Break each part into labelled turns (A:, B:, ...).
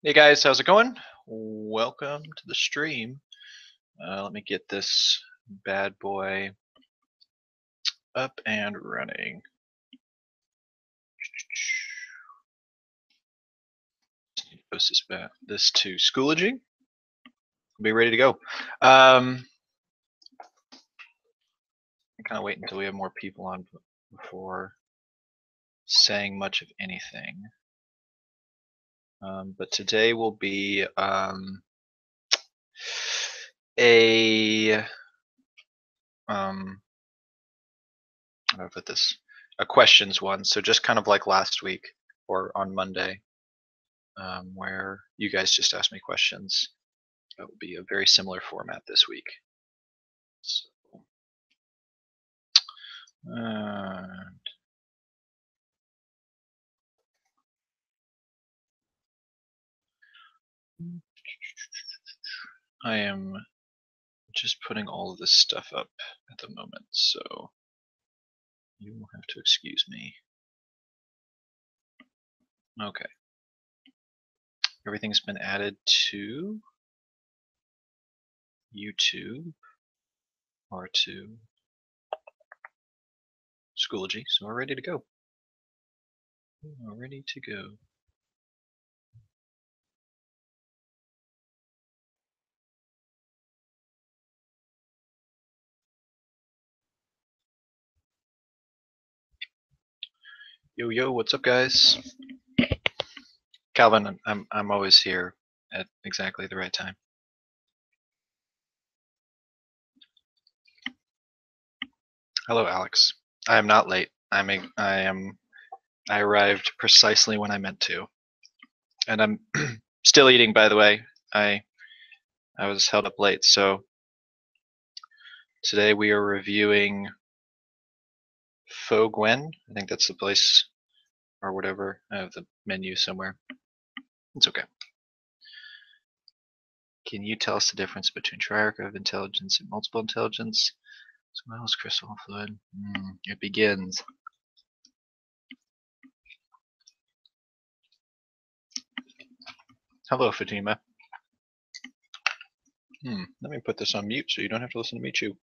A: Hey guys, how's it going? Welcome to the stream. Let me get this bad boy up and running. Post this to Schoology. Be ready to go. I'm kind of waiting until we have more people on before saying much of anything. But today will be how do I put this? A questions one. So just kind of like last week or on Monday, where you guys just asked me questions. That will be a very similar format this week. So, I am just putting all of this stuff up at the moment, so you will have to excuse me. Okay. Everything's been added to YouTube or to Schoology, so we're ready to go. We're ready to go. Yo, what's up, guys? Calvin, I'm always here at exactly the right time. Hello, Alex. I am not late. I arrived precisely when I meant to, and I'm still eating. By the way, I was held up late, so today we are reviewing Faux Gwen. I think that's the place, or whatever. I have the menu somewhere. It's okay. Can you tell us the difference between triarch of intelligence and multiple intelligence? So what else? Crystal fluid. It begins. Hello, Fatima. Let me put this on mute so you don't have to listen to me chew.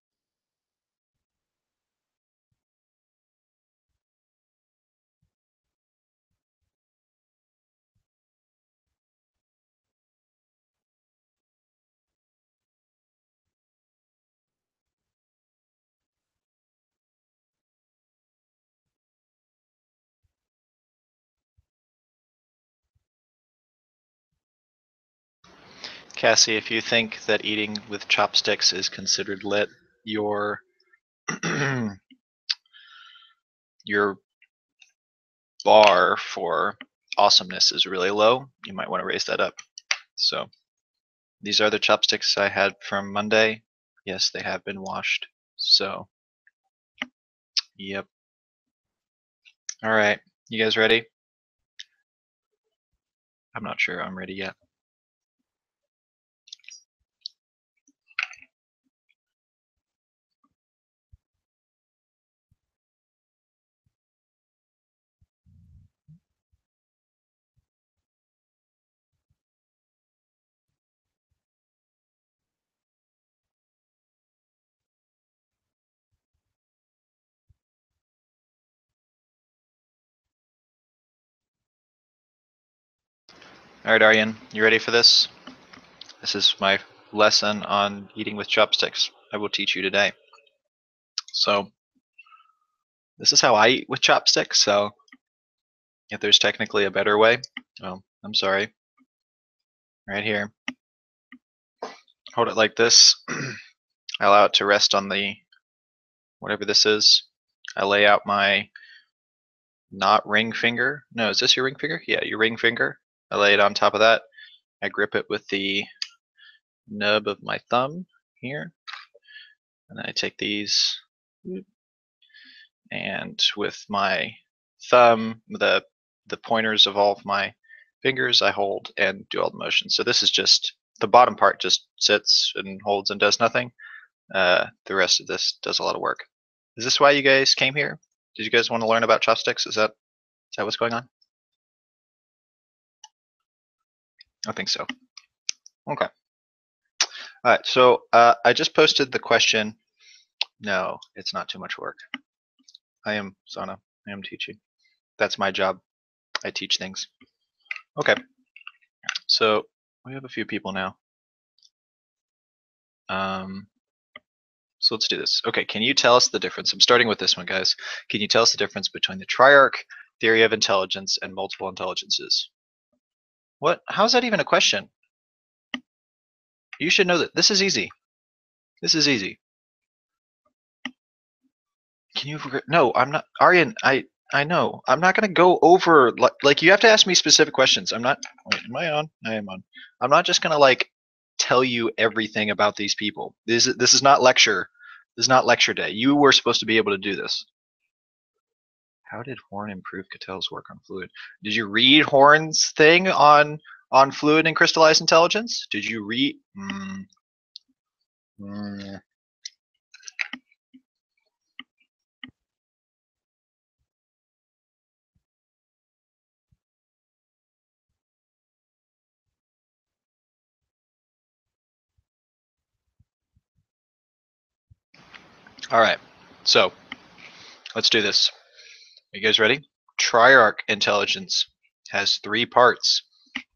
A: Cassie, if you think that eating with chopsticks is considered lit, your your bar for awesomeness is really low. You might want to raise that up. So these are the chopsticks I had from Monday. Yes, they have been washed. So, yep. All right, you guys ready? I'm not sure I'm ready yet. All right, Aryan, you ready for this? This is my lesson on eating with chopsticks. I will teach you today. So, this is how I eat with chopsticks. So, if there's technically a better way, well, I'm sorry. Right here. Hold it like this. I allow it to rest on the whatever this is. I lay out my not ring finger. No, is this your ring finger? Yeah, your ring finger. I lay it on top of that. I grip it with the nub of my thumb here. And then I take these and with my thumb, the pointers of all of my fingers, I hold and do all the motions. So this is just, the bottom part just sits and holds and does nothing. The rest of this does a lot of work. Is this why you guys came here? Did you guys want to learn about chopsticks? Is that what's going on? I think so. Okay. All right, so I just posted the question. No, it's not too much work. I am Sana. I am teaching. That's my job. I teach things. Okay. So we have a few people now. So let's do this. Okay, can you tell us the difference? I'm starting with this one, guys. Can you tell us the difference between the triarch theory of intelligence and multiple intelligences? What? How is that even a question? You should know that. This is easy. This is easy. Can you? No, I'm not. Aryan, I know. I'm not going to go over like you have to ask me specific questions. I'm not. Wait, am I on? I am on. I'm not just going to like tell you everything about these people. This is not lecture. This is not lecture day. You were supposed to be able to do this. How did Horn improve Catel's work on fluid? Did you read Horn's thing on fluid and crystallized intelligence? Did you read? All right, so let's do this. Are you guys ready? Triarch intelligence has 3 parts.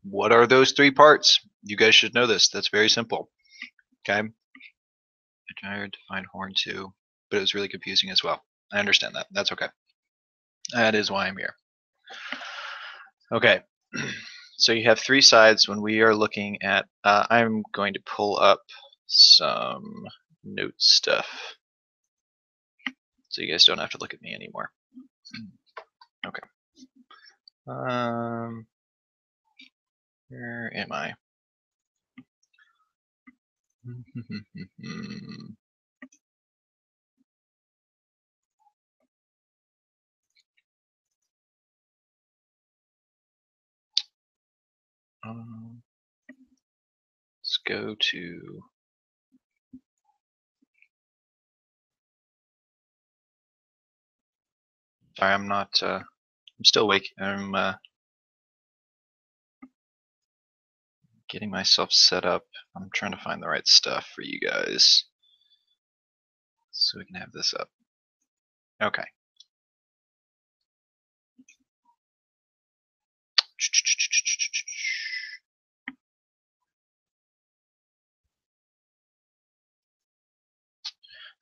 A: What are those 3 parts? You guys should know this. That's very simple. Okay. I tried to find Horn too, but it was really confusing as well. I understand that. That's okay. That is why I'm here. Okay. So you have 3 sides when we are looking at. I'm going to pull up some note stuff so you guys don't have to look at me anymore. Okay. Where am I? Let's go to. Sorry, I'm not. I'm still awake. I'm getting myself set up. I'm trying to find the right stuff for you guys so we can have this up. Okay.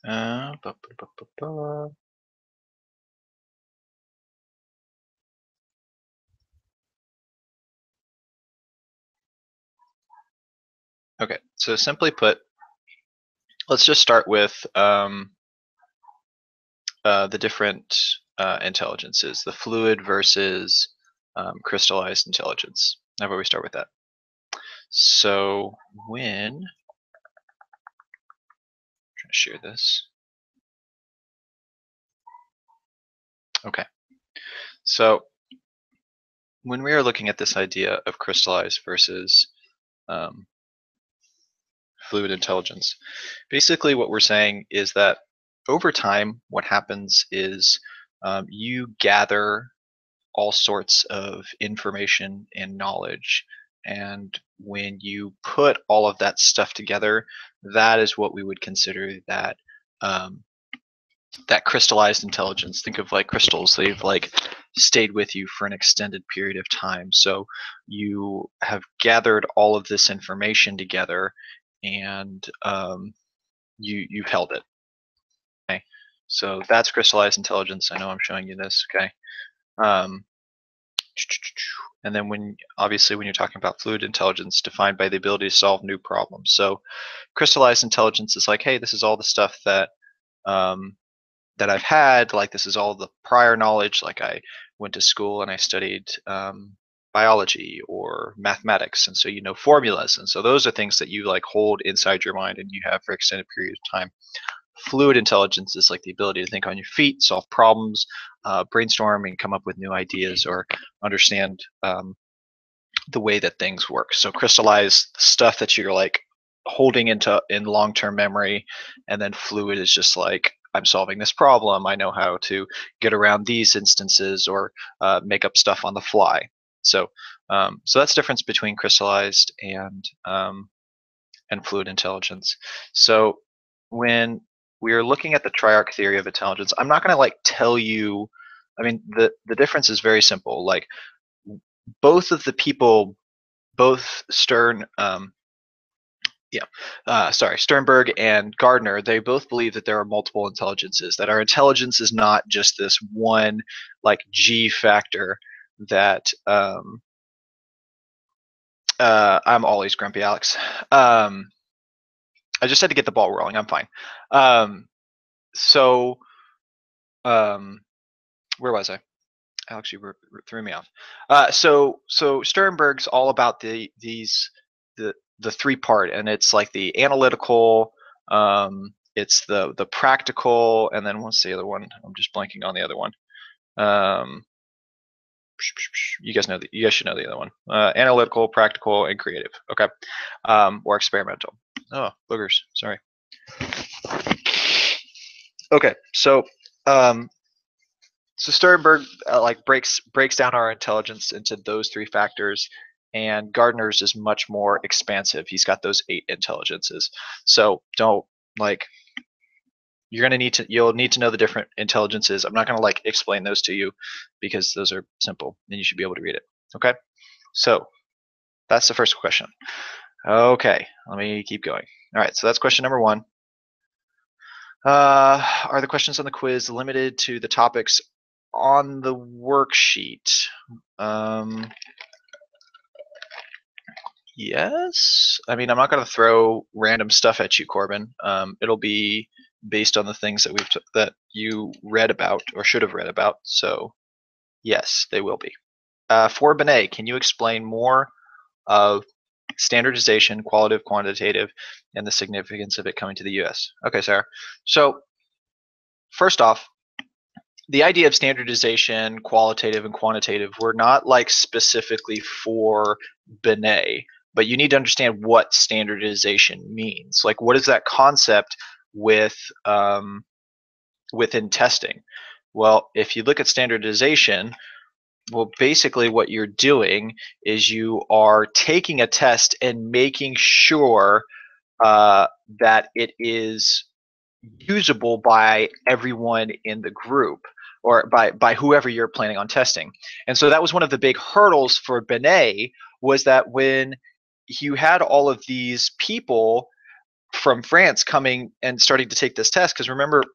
A: Ba, ba, ba, ba, ba. Okay, so simply put, let's just start with the different intelligences, the fluid versus crystallized intelligence. How about we start with that? So when, I'm trying to share this. Okay, so when we are looking at this idea of crystallized versus fluid intelligence, basically what we're saying is that over time, what happens is you gather all sorts of information and knowledge. And when you put all of that stuff together, that is what we would consider that that crystallized intelligence. Think of like crystals; they've like stayed with you for an extended period of time. So you have gathered all of this information together, and you've held it. Okay, so that's crystallized intelligence. I know I'm showing you this. Okay. And then obviously when you're talking about fluid intelligence, defined by the ability to solve new problems. So crystallized intelligence is like, hey, this is all the stuff that that I've had. Like this is all the prior knowledge. Like I went to school and I studied biology or mathematics, and so you know formulas, and so those are things that you like hold inside your mind and you have for extended period of time. Fluid intelligence is like the ability to think on your feet, solve problems, brainstorm, and come up with new ideas or understand the way that things work. So crystallize stuff that you're like holding in long-term memory, and then fluid is just like I'm solving this problem. I know how to get around these instances or make up stuff on the fly. So so that's the difference between crystallized and fluid intelligence. So when we are looking at the triarch theory of intelligence, I'm not going to like tell you. I mean, the difference is very simple. Like both of the people, both Sternberg and Gardner, they both believe that there are multiple intelligences, that our intelligence is not just this one like Gfactor that I'm always grumpy, Alex. I just had to get the ball rolling. I'm fine. So where was I? Alex, you threw me off. So Sternberg's all about the three part, and it's like the analytical, it's the practical, and then what's the other one? I'm just blanking on the other one. You guys should know the other one. Analytical, practical, and creative. Okay, or experimental. Oh, boogers. Sorry. Okay, so Sternberg like breaks down our intelligence into those three factors, and Gardner's is much more expansive. He's got those 8 intelligences. So don't like you'll need to know the different intelligences. I'm not going to like explain those to you because those are simple and you should be able to read it. Okay, so that's the first question. Okay, let me keep going. All right, so that's question number 1. Are the questions on the quiz limited to the topics on the worksheet? Yes. I mean, I'm not going to throw random stuff at you, Corbin. It'll be based on the things that that you read about or should have read about. So, yes, they will be. For Binet, can you explain more of standardization, qualitative, quantitative, and the significance of it coming to the U.S.? Okay, Sarah. So, first off, the idea of standardization, qualitative and quantitative, were not like specifically for Binet, but you need to understand what standardization means. Like, what is that concept with within testing? Well, if you look at standardization, well, basically what you're doing is you are taking a test and making sure that it is usable by everyone in the group or by whoever you're planning on testing. And so that was one of the big hurdles for Binet, was that when you had all of these people from France coming and starting to take this test, because remember,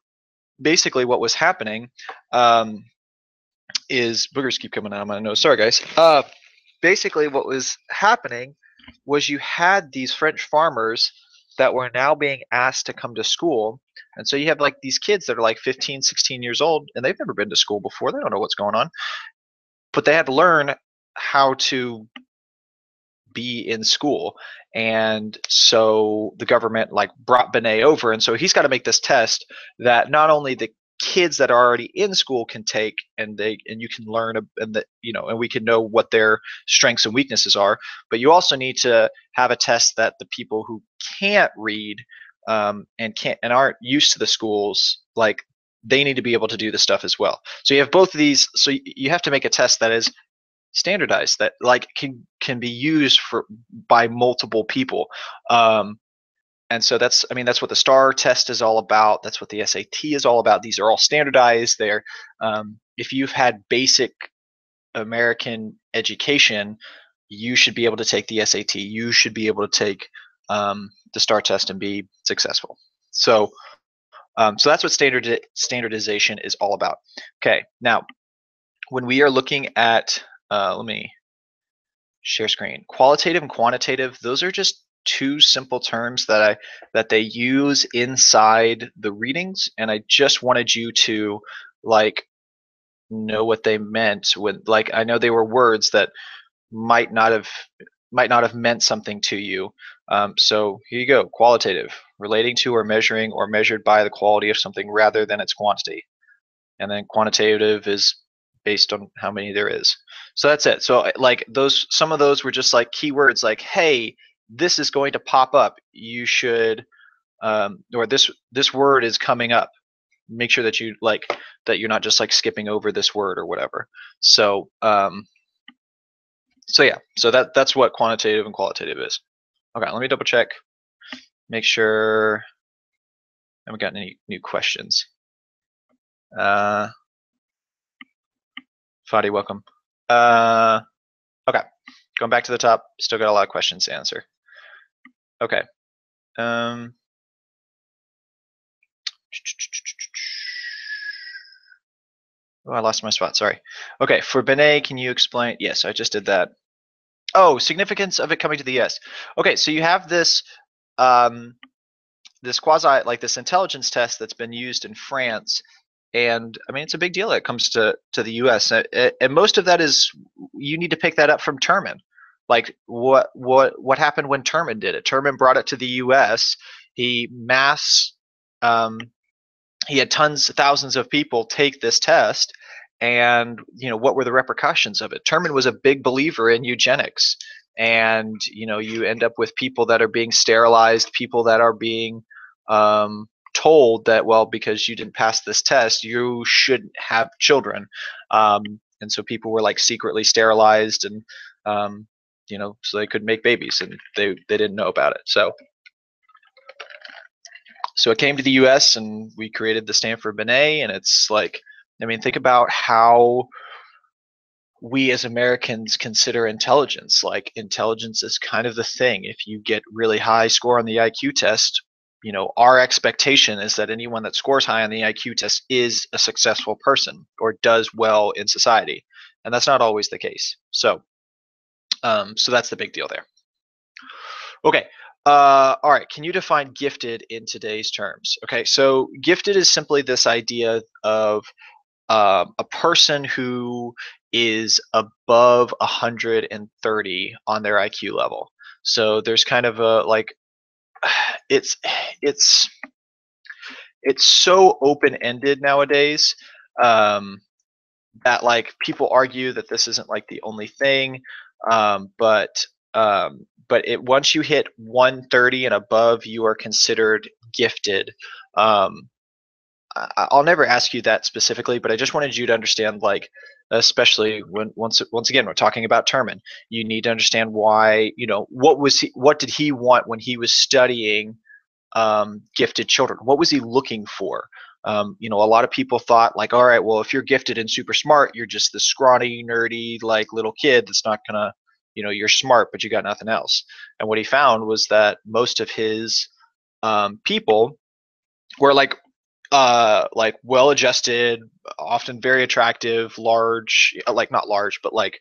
A: basically what was happening is boogers keep coming out of my nose. Sorry, guys. Basically what was happening was you had these French farmers that were now being asked to come to school. And so you have like these kids that are like 15, 16 years old, and they've never been to school before. They don't know what's going on. But they had to learn how to be in school. And so the government like brought Binet over. And so he's got to make this test that not only the kids that are already in school can take and you can learn and that and we can know what their strengths and weaknesses are, but you also need to have a test that the people who can't read and aren't used to the schools, like they need to be able to do the stuff as well. So you have both of these. So you have to make a test that is standardized, that like can be used by multiple people. And so that's what the STAR test is all about. That's what the SAT is all about. These are all standardized. They're if you've had basic American education, you should be able to take the SAT. You should be able to take the STAR test and be successful. So so that's what standardization is all about. Okay, now when we are looking at let me share screen. Qualitative and quantitative, those are just 2 simple terms that they use inside the readings, and I just wanted you to like know what they meant when, like, I know they were words that might not have meant something to you. So here you go. Qualitative, relating to or measuring or measured by the quality of something rather than its quantity. And then quantitative is based on how many there is. So that's it. So like some of those were just like keywords like, hey, this is going to pop up. You should, or this word is coming up. Make sure that that you're not just like skipping over this word or whatever. So So yeah, so that's what quantitative and qualitative is. Okay, let me double check, make sure I haven't gotten any new questions. Fadi, welcome. Okay, going back to the top, still got a lot of questions to answer. Okay. Oh, I lost my spot, sorry. Okay, for Binet, can you explain? Yes, I just did that. Oh, significance of it coming to the US. Okay, so you have this this quasi, like this intelligence test that's been used in France, and I mean it's a big deal. It comes to the U.S. And most of that is you need to pick that up from Terman. Like what happened when Terman did it? Terman brought it to the U.S. He um, he had thousands of people take this test, and what were the repercussions of it? Terman was a big believer in eugenics, and you end up with people that are being sterilized, people that are being told that, well, because you didn't pass this test you shouldn't have children, and so people were like secretly sterilized, and so they could make babies, and they didn't know about it. So it came to the US and we created the Stanfordbinet, and it's like, I mean, think about how we as Americans consider intelligence. Like, intelligence is kind of the thing. If you get really high score on the IQ test, our expectation is that anyone that scores high on the IQ test is a successful person or does well in society. And that's not always the case. So that's the big deal there. Okay. All right. Can you define gifted in today's terms? Okay. So gifted is simply this idea of a person who is above 130 on their IQ level. So there's kind of a like, it's it's it's so open-ended nowadays, um, that like people argue that this isn't like the only thing, but once you hit 130 and above, you are considered gifted. Um, I'll never ask you that specifically, but I just wanted you to understand, like, especially when once again we're talking about Terman, you need to understand why. What did he want when he was studying gifted children? What was he looking for? A lot of people thought, like, all right, well, if you're gifted and super smart, you're just this scrawny, nerdy, like little kid that's not gonna, you're smart, but you got nothing else. And what he found was that most of his people were like well adjusted, often very attractive, large, like not large, but like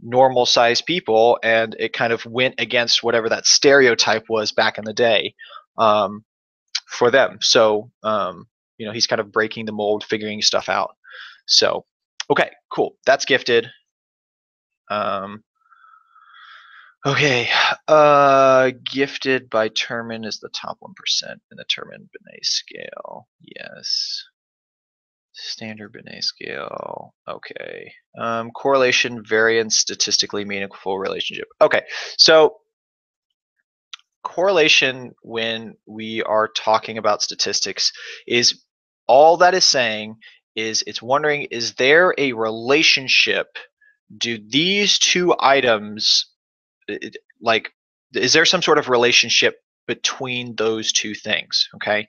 A: normal sized people, and it kind of went against whatever that stereotype was back in the day, for them. So he's kind of breaking the mold, figuring stuff out. So okay, cool. That's gifted. Um, okay, gifted by Terman is the top 1% in the Terman-Binet scale. Yes. Standardization scale. Okay. Correlation, variance, statistically meaningful relationship. Okay, so correlation, when we are talking about statistics, is all that is saying is it's wondering, is there a relationship? Do these two items, like, is there some sort of relationship between those two things? Okay.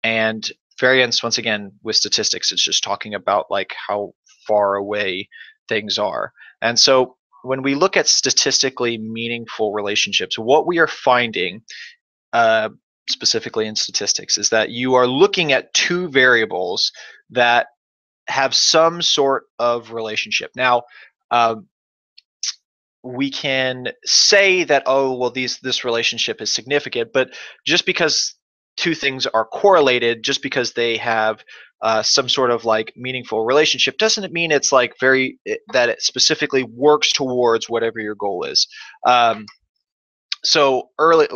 A: And variance, once again, with statistics, it's just talking about like how far away things are. And so when we look at statistically meaningful relationships, what we are finding, uh, specifically in statistics, is that you are looking at two variables that have some sort of relationship. Now, we can say that, oh, well, this relationship is significant, but just because two things are correlated, just because they have some sort of like meaningful relationship, doesn't mean it's like that it specifically works towards whatever your goal is. So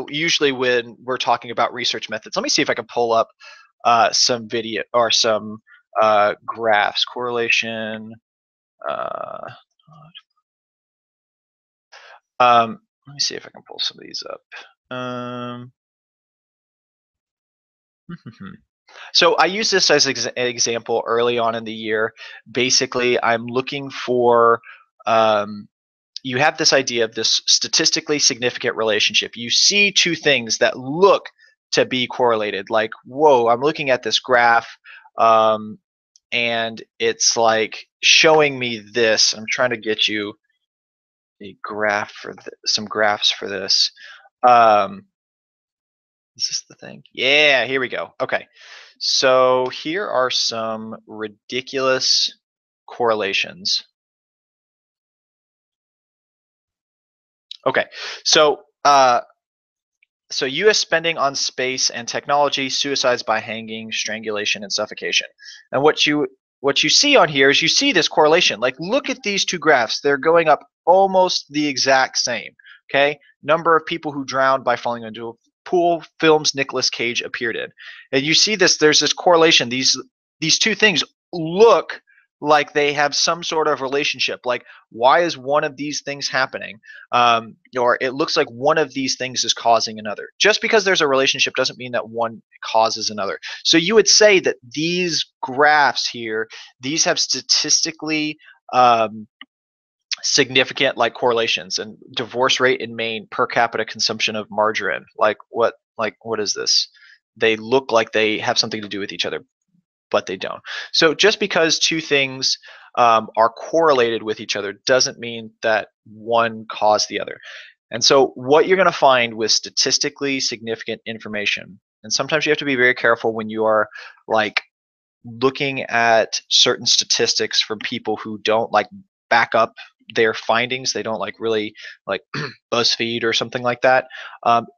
A: usually when we're talking about research methods, let me see if I can pull up some video or some graphs. Correlation. Uh, let me see if I can pull some of these up. So I use this as an example early on in the year. Basically, I'm looking for you have this idea of this statistically significant relationship. You see two things that look to be correlated. Like, whoa, I'm looking at this graph, and it's like showing me this. I'm trying to get you a graph for some graphs for this. Is this the thing? Yeah, here we go. Okay, so here are some ridiculous correlations. Okay, so U.S. spending on space and technology, suicides by hanging, strangulation, and suffocation. And what you see on here is you see this correlation. Like, look at these two graphs; they're going up almost the exact same. Okay, number of people who drowned by falling into a pool, films Nicolas Cage appeared in, and you see this. There's this correlation. These two things look like they have some sort of relationship. Like, why is one of these things happening? Or it looks like one of these things is causing another. Just because there's a relationship doesn't mean that one causes another. So you would say that these graphs here, these have statistically significant like correlations. And divorce rate in Maine, per capita consumption of margarine. Like what is this? They look like they have something to do with each other, but they don't. So just because two things are correlated with each other doesn't mean that one caused the other. And so what you're going to find with statistically significant information, and sometimes you have to be very careful when you are like looking at certain statistics from people who don't like back up their findings, they don't like really like BuzzFeed or something like that,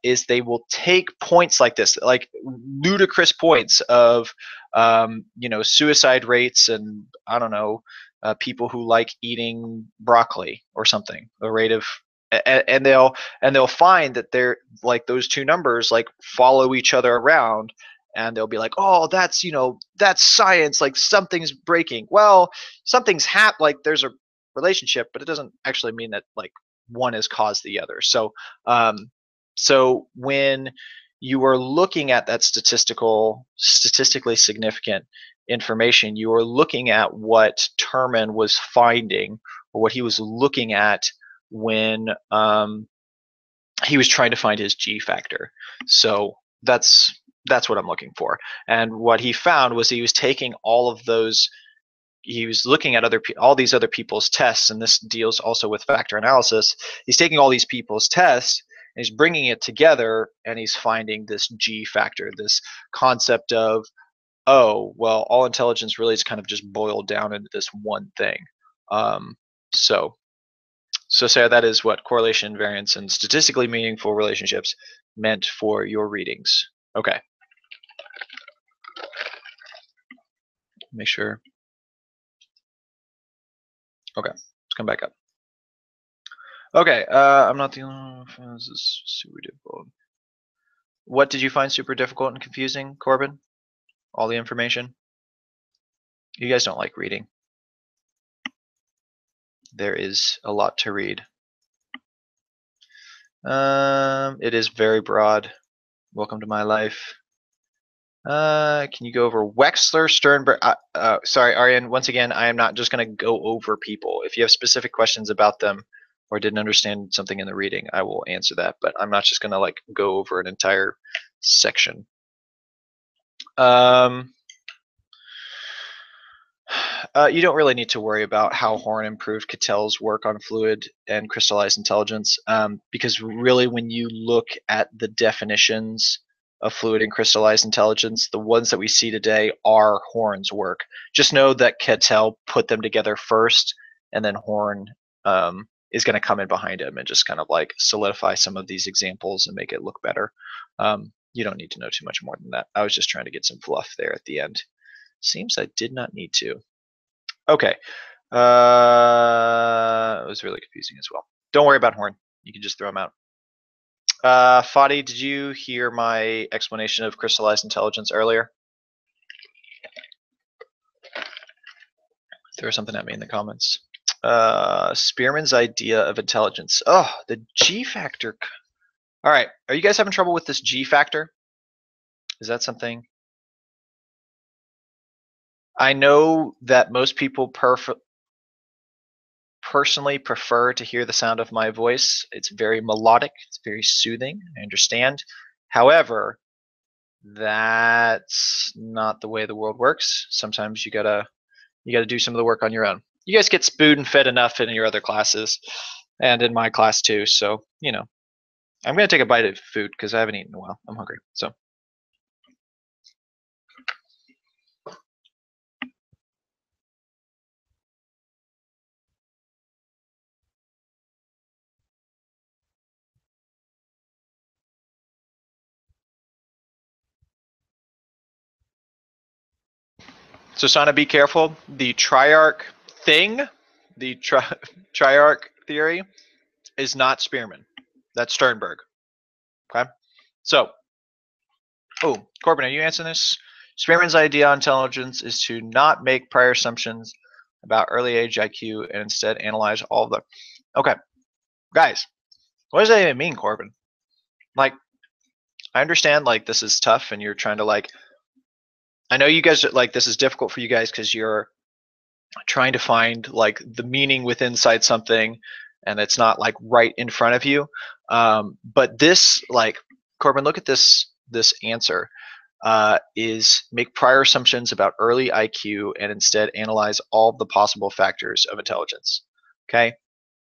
A: is they will take points like this, like ludicrous points of suicide rates and I don't know, people who like eating broccoli or something, a rate of and they'll find that they're like those two numbers like follow each other around, and they'll be like, oh, that's that's science, like something's breaking. Well, something's like there's a relationship, but it doesn't actually mean that like one has caused the other. So so when you are looking at that statistically significant information, you are looking at what Terman was finding, or what he was looking at when he was trying to find his G factor. So that's what I'm looking for. And what he found was he was taking all of those. He was looking at all these other people's tests, and this deals also with factor analysis. He's taking all these people's tests and he's bringing it together, and he's finding this G factor, this concept of, oh, well, all intelligence really is kind of just boiled down into this one thing. So Sarah, that is what correlation, variance, and statistically meaningful relationships meant for your readings. Okay. Make sure. Okay, let's come back up. Okay, I'm not the only one. This is super difficult. What did you find super difficult and confusing, Corbin? All the information? You guys don't like reading. There is a lot to read. It is very broad. Welcome to my life. Can you go over Wechsler, Sternberg? Sorry, Aryan, once again, I am not just going to go over people. If you have specific questions about them or didn't understand something in the reading, I will answer that, but I'm not just going to like go over an entire section. You don't really need to worry about how Horn improved Cattell's work on fluid and crystallized intelligence, because really when you look at the definitions of fluid and crystallized intelligence, the ones that we see today are Horn's work. Just know that Cattell put them together first, and then Horn is going to come in behind him and just kind of like solidify some of these examples and make it look better. You don't need to know too much more than that. I was just trying to get some fluff there at the end. Seems I did not need to. Okay. It was really confusing as well. Don't worry about Horn. You can just throw him out. Fadi, did you hear my explanation of crystallized intelligence earlier? Throw something at me in the comments. Spearman's idea of intelligence. Oh, the G factor. All right. Are you guys having trouble with this G factor? Is that something? I know that most people personally prefer to hear the sound of my voice. It's very melodic. It's very soothing. I understand. However, that's not the way the world works. Sometimes you gotta do some of the work on your own. You guys get spoon fed enough in your other classes, and in my class too. So I'm gonna take a bite of food because I haven't eaten in a while. I'm hungry. So Sana, be careful. The triarch thing, the triarch theory, is not Spearman. That's Sternberg. Okay. So, Corbin, are you answering this? Spearman's idea on intelligence is to not make prior assumptions about early age IQ and instead analyze all of them. Okay, guys, what does that even mean, Corbin? Like, I understand like this is tough and you're trying to like, I know you guys like this is difficult for you guys because you're trying to find like the meaning within inside something and it's not like right in front of you. But this like, Corbin, look at this answer. Is make prior assumptions about early IQ and instead analyze all the possible factors of intelligence. Okay,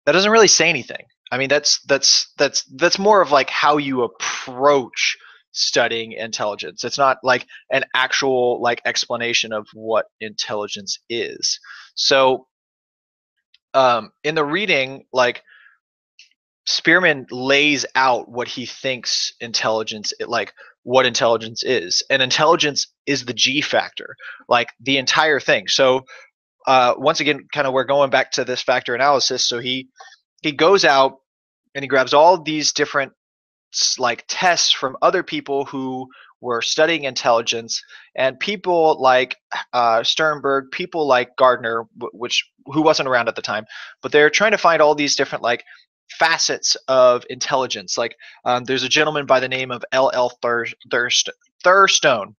A: that doesn't really say anything. I mean, that's more of like how you approach studying intelligence. It's not like an actual like explanation of what intelligence is. So in the reading, like Spearman lays out what he thinks intelligence, like what intelligence is, and intelligence is the Gfactor, like the entire thing. So once again, kind of we're going back to this factor analysis. So he goes out and he grabs all these different like tests from other people who were studying intelligence, and people like Sternberg, people like Gardner, who wasn't around at the time, but they're trying to find all these different like facets of intelligence. Like there's a gentleman by the name of L.L. Thurstone,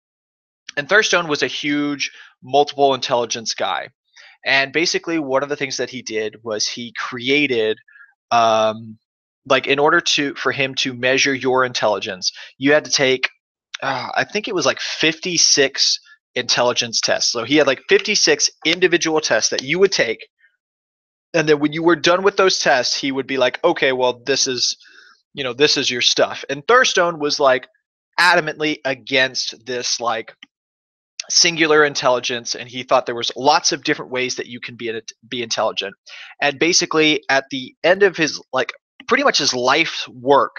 A: and Thurstone was a huge multiple intelligence guy. And basically, one of the things that he did was he created, like, in order for him to measure your intelligence, you had to take, I think it was like 56 intelligence tests. So he had like 56 individual tests that you would take, and then when you were done with those tests, he would be like, okay, well, this is your stuff. And Thurstone was like adamantly against this like singular intelligence, and he thought there was lots of different ways that you can be intelligent. And basically at the end of his like pretty much his life's work,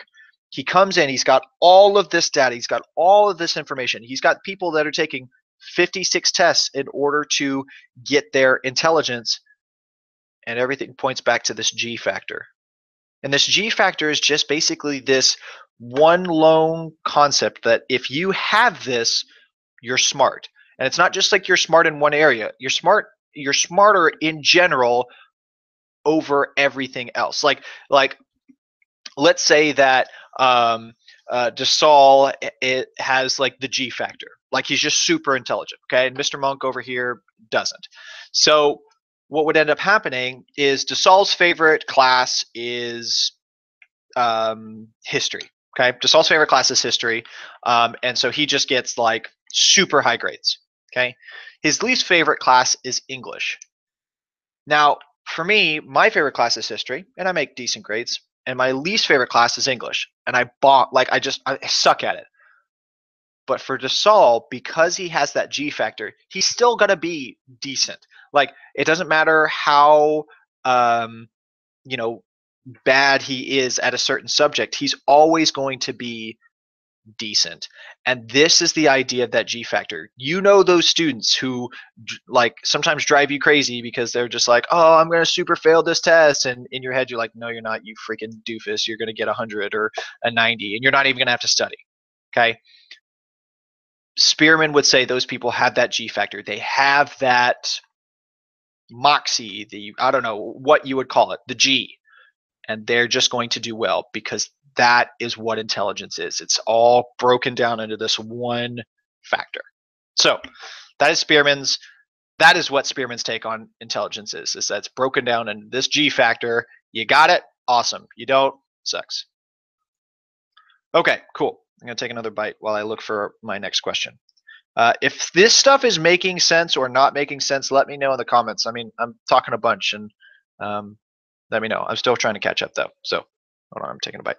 A: he comes in, he's got all of this data, he's got all of this information, he's got people that are taking 56 tests in order to get their intelligence, and everything points back to this Gfactor. And this Gfactor is just basically this one lone concept that if you have this, you're smart. And it's not just like you're smart in one area. You're smarter in general over everything else. Like let's say that DeSalle, it has like the Gfactor. Like he's just super intelligent, okay? And Mr. Monk over here doesn't. So what would end up happening is DeSalle's favorite class is history. Okay, DeSalle's favorite class is history, and so he just gets like super high grades. Okay, his least favorite class is English. Now, for me, my favorite class is history, and I make decent grades. And my least favorite class is English, and I suck at it. But for DeSalle, because he has that Gfactor, he's still gonna be decent. Like it doesn't matter how bad he is at a certain subject, he's always going to be decent. And this is the idea of that Gfactor. Those students who like sometimes drive you crazy because they're just like, oh, I'm going to super fail this test, and in your head you're like, no, you're not, you freaking doofus, you're going to get 100 or a 90 and you're not even going to have to study. Okay, Spearman would say those people have that Gfactor. They have that moxie, I don't know what you would call it, the G, and they're just going to do well because that is what intelligence is. It's all broken down into this one factor. So that is Spearman's That is what Spearman's take on intelligence is that it's broken down in this G factor. You got it? Awesome. You don't? Sucks. Okay, cool. I'm going to take another bite while I look for my next question. If this stuff is making sense or not making sense, let me know in the comments. I mean, I'm talking a bunch, and let me know. I'm still trying to catch up, though. So, hold on, I'm taking a bite.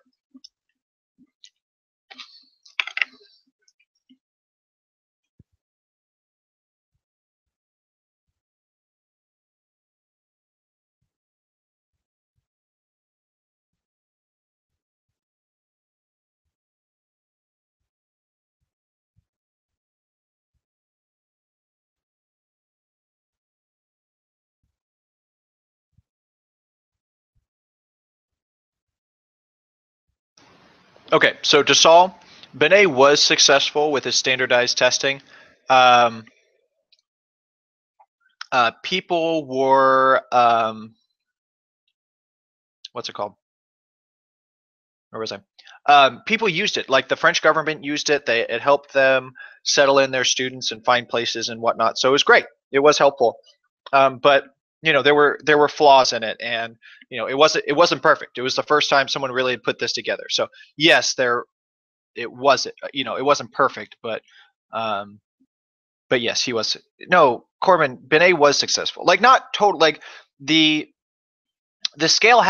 A: Okay, so Dassault, Binet was successful with his standardized testing. People were, what's it called? Where was I? People used it. Like the French government used it. It helped them settle in their students and find places and whatnot. So it was great. It was helpful. But you know, there were flaws in it, and you know, it wasn't perfect. It was the first time someone really put this together. So yes, it wasn't, you know, it wasn't perfect, but yes, he was. No, Corbin, Binet was successful. Like not total. Like the scale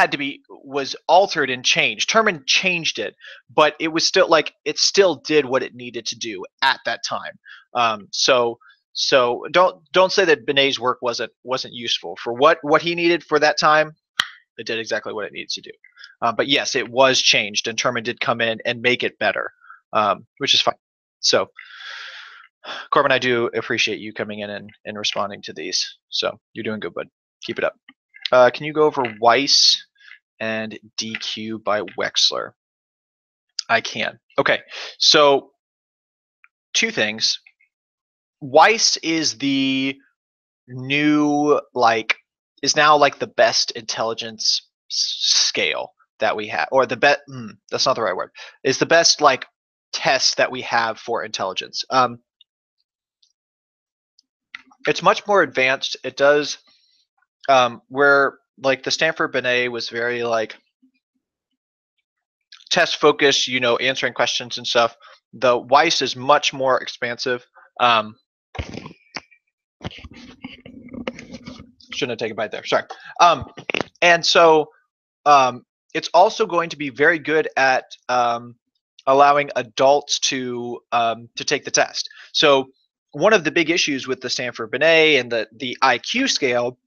A: was altered and changed. Terman changed it, but it was still like it still did what it needed to do at that time. So don't say that Binet's work wasn't useful for what he needed for that time. It did exactly what it needed to do. But yes, it was changed, and Terman did come in and make it better, which is fine. So, Corbin, I do appreciate you coming in and responding to these. So you're doing good, bud. Keep it up. Can you go over Weiss and DQ by Wechsler? I can. Okay, so two things. Weiss is the new, is now like the best intelligence scale that we have, or the best, that's not the right word, is the best like test that we have for intelligence. It's much more advanced. It does, where like the Stanford-Binet was very like test focused, you know, answering questions and stuff. The Weiss is much more expansive. Shouldn't have taken a bite there. Sorry. And so it's also going to be very good at allowing adults to take the test. So one of the big issues with the Stanford-Binet and the IQ scale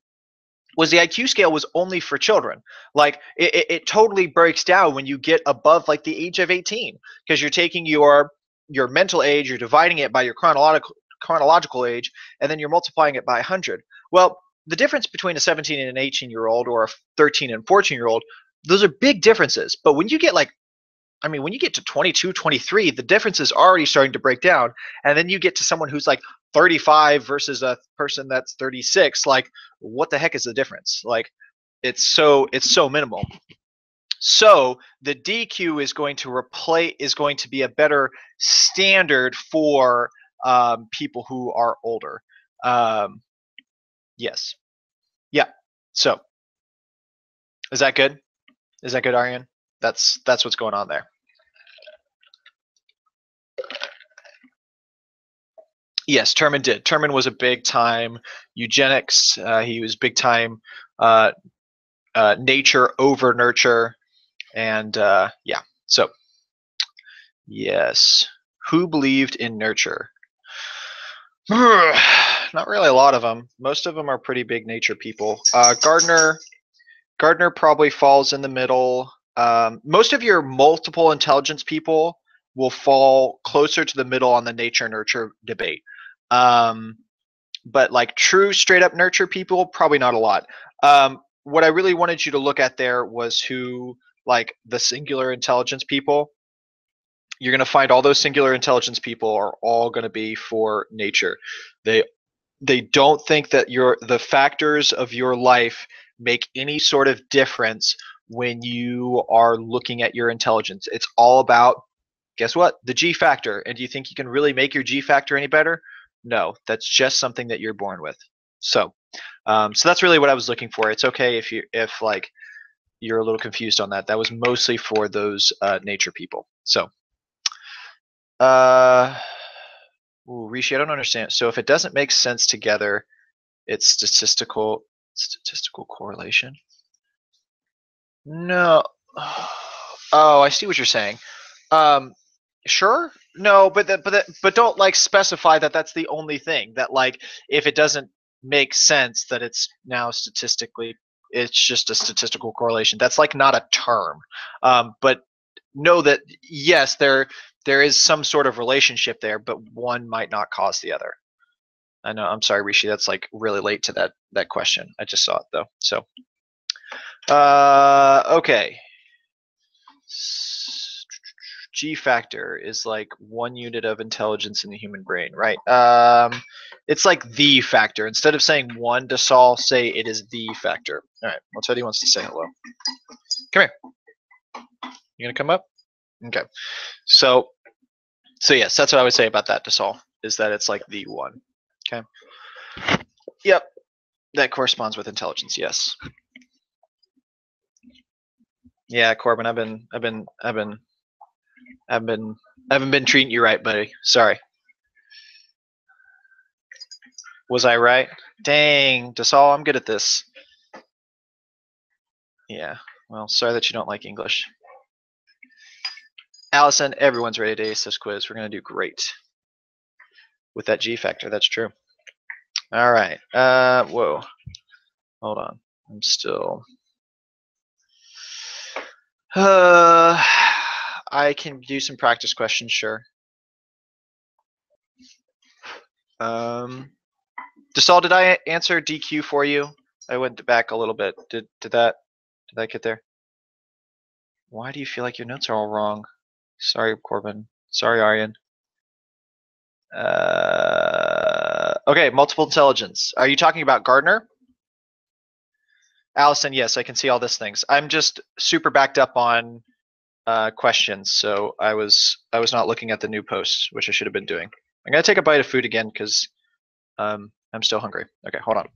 A: was the IQ scale was only for children. Like it totally breaks down when you get above like the age of 18, because you're taking your mental age, you're dividing it by your chronological age, and then you're multiplying it by 100. Well, the difference between a 17 and an 18-year-old or a 13 and 14-year-old, those are big differences. But when you get when you get to 22, 23, the difference is already starting to break down. And then you get to someone who's like 35 versus a person that's 36. Like, what the heck is the difference? Like, it's so minimal. So the DQ is going to be a better standard for people who are older. Yes. Yeah. So is that good? Is that good, Aryan? That's what's going on there. Yes, Terman did. Terman was a big time eugenics. He was big time nature over nurture, and yeah. So yes, who believed in nurture? Not really a lot of them. Most of them are pretty big nature people. Gardner probably falls in the middle. Most of your multiple intelligence people will fall closer to the middle on the nature nurture debate. But like true straight up nurture people, probably not a lot. What I really wanted you to look at there was who, like the singular intelligence people. You're going to find all those singular intelligence people are all going to be for nature. They don't think that the factors of your life make any sort of difference when you are looking at your intelligence. It's all about, guess what? The G factor. And do you think you can really make your G factor any better? No, that's just something that you're born with. So so that's really what I was looking for. It's okay if like you're a little confused on that. That was mostly for those nature people. So Rishi, I don't understand. So if it doesn't make sense together, it's statistical correlation. No. Oh, I see what you're saying. Sure. No, but don't like specify that that's the only thing. That like if it doesn't make sense that it's now statistically, it's just a statistical correlation. That's like not a term. But know that yes, there is some sort of relationship there, but one might not cause the other. I know. I'm sorry, Rishi. That's like really late to that question. I just saw it though. So, okay. Gfactor is like 1 unit of intelligence in the human brain, right? It's like the factor. Instead of saying 1 to Saul, say it is the factor. All right. Well, Teddy wants to say hello. Come here. You gonna come up? Okay. So yes, that's what I would say about that to Saul, is that it's like the 1. Okay. Yep. That corresponds with intelligence. Yes. Yeah, Corbin. I haven't been treating you right, buddy. Sorry. Was I right? Dang, Dasal, I'm good at this. Yeah. Well, sorry that you don't like English. Allison, everyone's ready to ace this quiz. We're gonna do great with that Gfactor. That's true. All right. Whoa. Hold on. I'm still. I can do some practice questions, sure. Dasal, did I answer DQ for you? I went back a little bit. Did that get there? Why do you feel like your notes are all wrong? Sorry, Corbin. Sorry, Aryan. Okay, multiple intelligence. Are you talking about Gardner? Allison, yes, I can see all these things. I'm just super backed up on questions, so I was not looking at the new posts, which I should have been doing. I'm gonna take a bite of food again because I'm still hungry. Okay, hold on.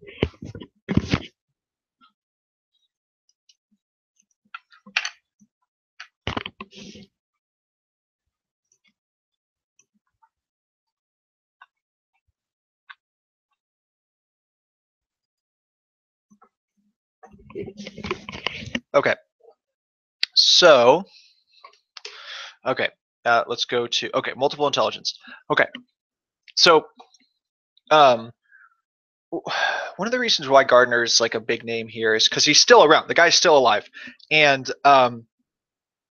A: Okay, so okay, let's go to multiple intelligence. Okay, so one of the reasons why Gardner is like a big name here is because he's still around. The guy's still alive, and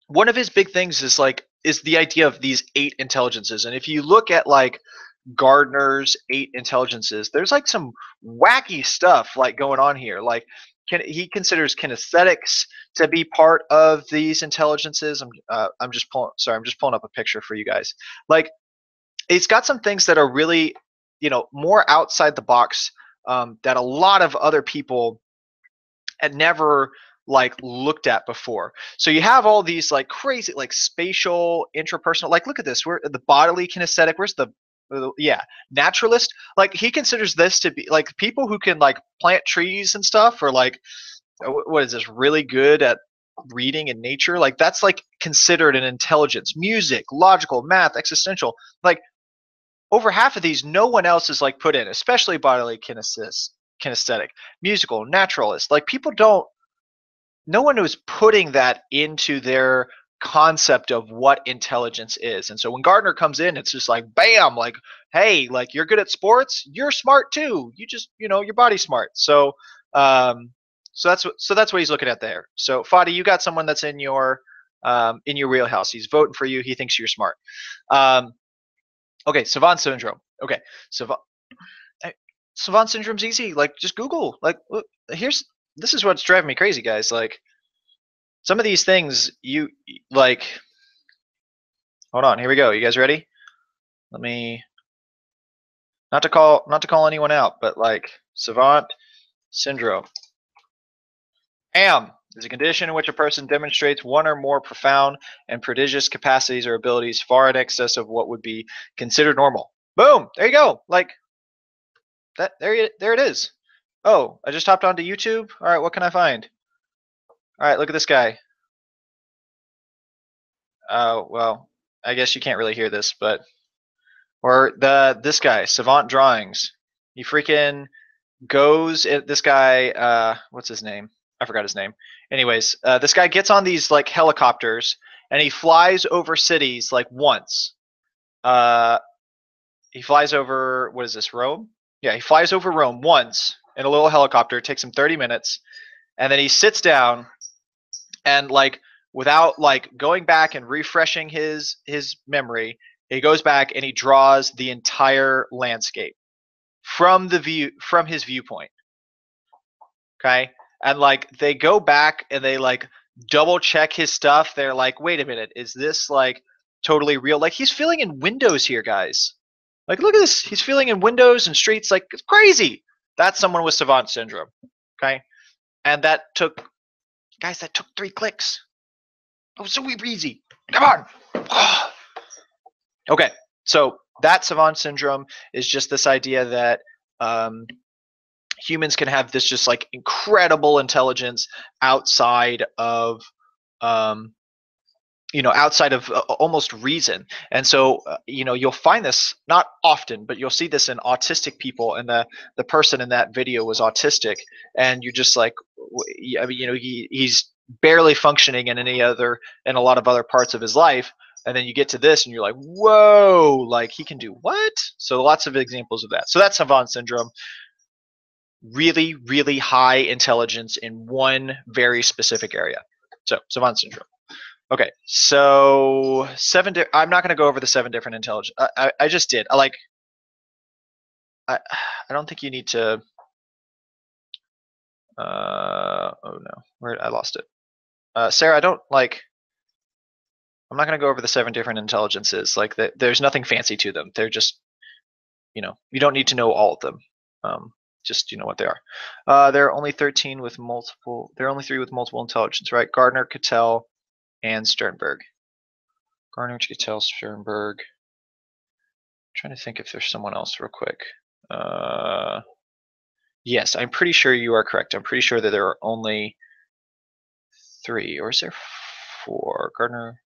A: one of his big things is the idea of these 8 intelligences. And if you look at like Gardner's 8 intelligences, there's like some wacky stuff like going on here. Like he considers kinesthetics to be part of these intelligences. I'm just pulling up a picture for you guys. Like it's got some things that are really, more outside the box, that a lot of other people had never like looked at before. So you have all these like crazy like spatial, intrapersonal, like look at this, where the bodily kinesthetic, where's the naturalist, like he considers this to be like people who can like plant trees and stuff, or like what is this, really good at reading in nature, like that's like considered an intelligence. Music, logical, math, existential, like over half of these no one else is like put in, especially bodily kinesthetic, musical, naturalist. Like people don't, no one was putting that into their concept of what intelligence is. And so when Gardner comes in, it's just like bam, like, hey, like you're good at sports, you're smart too, you just, your body's smart. So so that's what he's looking at there. So Fadi, you got someone that's in your wheelhouse. He's voting for you. He thinks you're smart. Okay, Savant Syndrome. Okay, Savant Syndrome's easy. Like, just Google. Like, look, this is what's driving me crazy, guys. Like, some of these things, you like. Hold on, here we go. You guys ready? Let me. Not to call anyone out, but like Savant Syndrome. AM is a condition in which a person demonstrates one or more profound and prodigious capacities or abilities far in excess of what would be considered normal. Boom! There you go. Like that. There it is. Oh, I just hopped onto YouTube. All right, what can I find? All right, look at this guy. Well, I guess you can't really hear this, but or this guy, Savant Drawings. He freaking goes. This guy, what's his name? I forgot his name. Anyways, this guy gets on these like helicopters and he flies over cities like once. He flies over, what is this, Rome? Yeah, he flies over Rome once in a little helicopter. It takes him 30 minutes, and then he sits down and like without like going back and refreshing his memory, he goes back and he draws the entire landscape from his viewpoint. Okay, and like they go back and they like double check his stuff. They're like, wait a minute, is this like totally real? Like he's filling in windows here, guys. Like look at this, he's filling in windows and streets. Like it's crazy. That's someone with Savant Syndrome. Okay, and that took, guys, that took 3 clicks. Oh, so easy. Come on. Okay, so that Savant Syndrome is just this idea that humans can have this just like incredible intelligence outside of outside of almost reason. And so you'll find this not often, but you'll see this in autistic people, and the person in that video was autistic, and you're just like, I mean, he's barely functioning in a lot of other parts of his life, and then you get to this and you're like, whoa, like he can do what? So lots of examples of that. So that's Savant Syndrome. Really, really high intelligence in one very specific area. So Savant Syndrome. Okay, so I'm not going to go over the 7 different intelligence. I just did. I don't think you need to. Oh no, where I lost it. Sarah, I'm not going to go over the 7 different intelligences. Like there's nothing fancy to them. They're just, you don't need to know all of them. Just what they are. There are only 13 with multiple. There are only 3 with multiple intelligence, right? Gardner, Cattell, and Sternberg. Gardner, Cattell, Sternberg. I'm trying to think if there's someone else real quick. Yes, I'm pretty sure you are correct. I'm pretty sure that there are only 3, or is there 4? Gardner.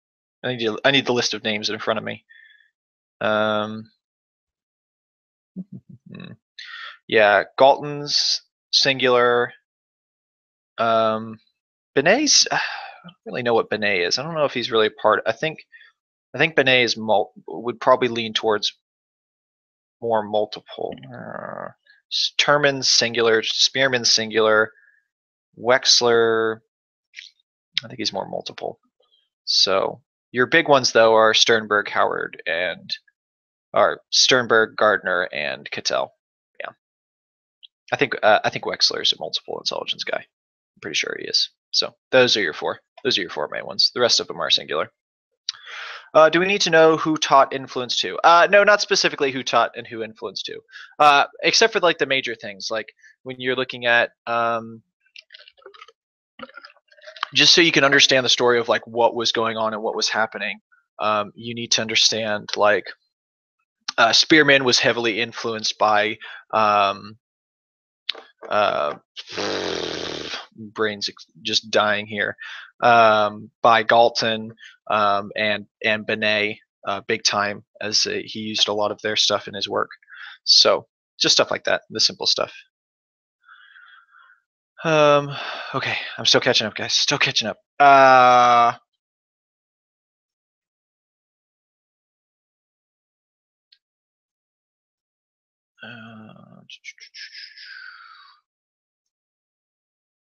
A: I need the list of names in front of me. Yeah, Galton's singular. Binet's. I don't really know what Binet is. I don't know if he's really part. I think Binet is would probably lean towards more multiple. Terman's singular. Spearman's singular. Wechsler. I think he's more multiple. So your big ones though are Sternberg, Howard, and Sternberg, Gardner, and Cattell. Yeah, I think Wechsler is a multiple intelligence guy. I'm pretty sure he is. So those are your 4. Those are your 4 main ones. The rest of them are singular. Do we need to know who taught influenced who? No, not specifically who taught and who influenced who, except for like the major things, like when you're looking at just so you can understand the story of like what was going on and what was happening. You need to understand like Spearman was heavily influenced by brains just dying here, by Galton and Binet, big time, as he used a lot of their stuff in his work. So just stuff like that, the simple stuff. Okay, I'm still catching up, guys. Still catching up.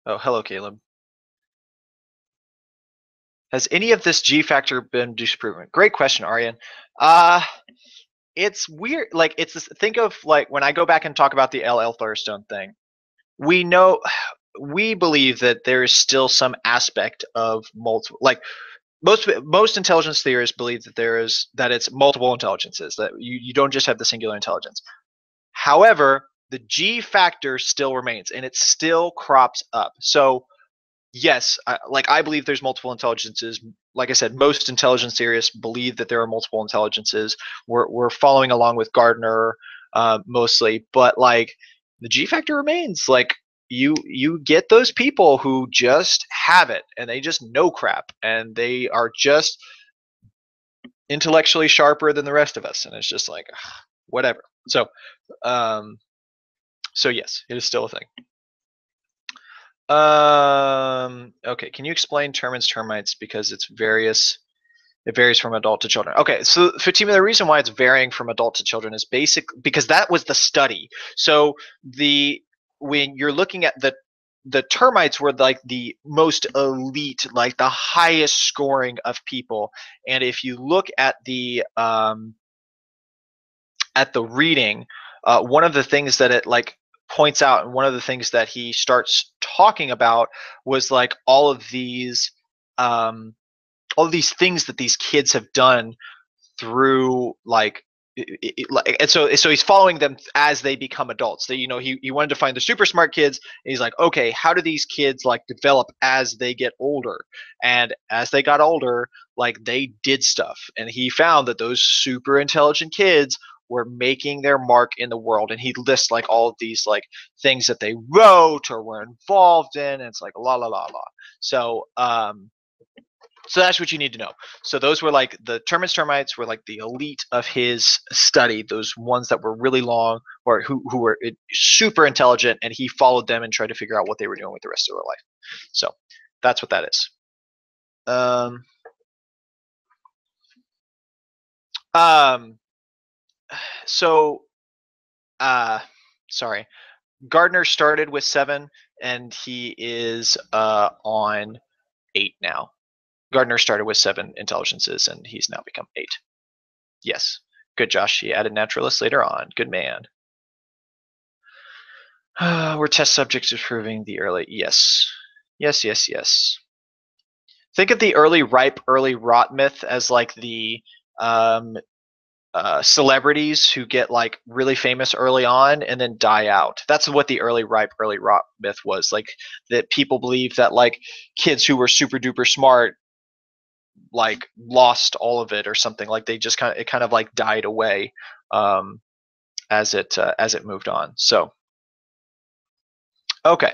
A: Oh, hello, Caleb. Has any of this Gfactor been disproven? Great question, Aryan. It's weird. Like, it's this, think of like when I go back and talk about the L.L. Thurstone thing. We believe that there is still some aspect of multiple. Like most intelligence theorists believe that it's multiple intelligences. That you don't just have the singular intelligence. However, the Gfactor still remains, and it still crops up. So yes, I believe there's multiple intelligences. Like I said, most intelligence theorists believe that there are multiple intelligences. We're following along with Gardner mostly, but like the Gfactor remains. Like you get those people who just have it and they just know crap and they are just intellectually sharper than the rest of us, and it's just like whatever. So so yes, it is still a thing. Okay, can you explain Terman's termites because it varies from adult to children? Okay, so Fatima, the reason why it's varying from adult to children is because that was the study. So when you're looking at the termites were like the most elite, like the highest scoring of people, and if you look at the reading, one of the things that it like points out, and one of the things that he starts talking about was like all of these things that these kids have done through like and so he's following them as they become adults. That he wanted to find the super smart kids, and he's like, okay, how do these kids like develop as they get older? And as they got older, like they did stuff, and he found that those super intelligent kids were making their mark in the world. And he lists like all of these like things that they wrote or were involved in, and it's like la la la la. So that's what you need to know. So those were like the Terman's termites were like the elite of his study, those ones that were really long or who were super intelligent, and he followed them and tried to figure out what they were doing with the rest of their life. So that's what that is. Sorry. Gardner started with 7 and he is on 8 now. Gardner started with 7 intelligences and he's now become 8. Yes. Good, Josh. He added naturalists later on. Good man. Were test subjects proving the early? Yes. Yes. Think of the early ripe, early rot myth as like the celebrities who get like really famous early on and then die out. That's what the early ripe, early rot myth was. Like that people believe that like kids who were super duper smart like lost all of it or something. Like they just kind of like died away as it moved on. So okay,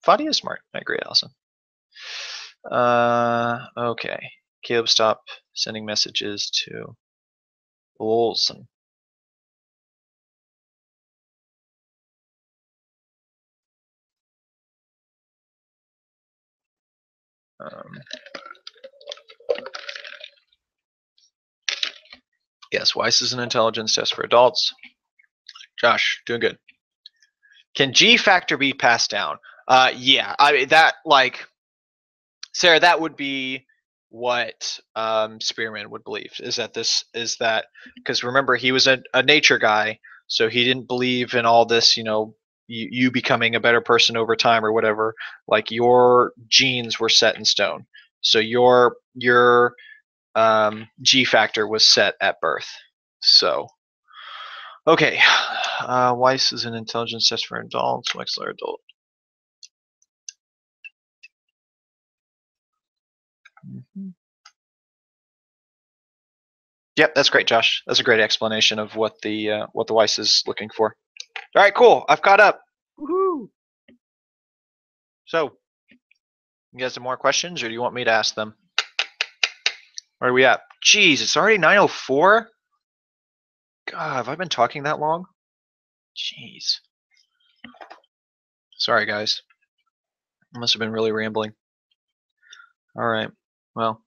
A: Fadi is smart. I agree, Allison. Okay, Caleb, stop sending messages to Olson. Yes, Weiss is an intelligence test for adults. Josh, doing good. Can Gfactor be passed down? Yeah, I mean that like Sarah, that would be what Spearman would believe is that because remember he was a nature guy, so he didn't believe in all this, you becoming a better person over time or whatever. Like your genes were set in stone, so your Gfactor was set at birth. So okay, Weiss is an intelligence test for adults. Wexler adult. Mm-hmm. Yep, that's great, Josh. That's a great explanation of what the Weiss is looking for. All right, cool. I've caught up. Woohoo! So, you guys have more questions, or do you want me to ask them? Where are we at? Jeez, it's already 9:04. God, have I been talking that long? Jeez. Sorry, guys. I must have been really rambling. All right. Well,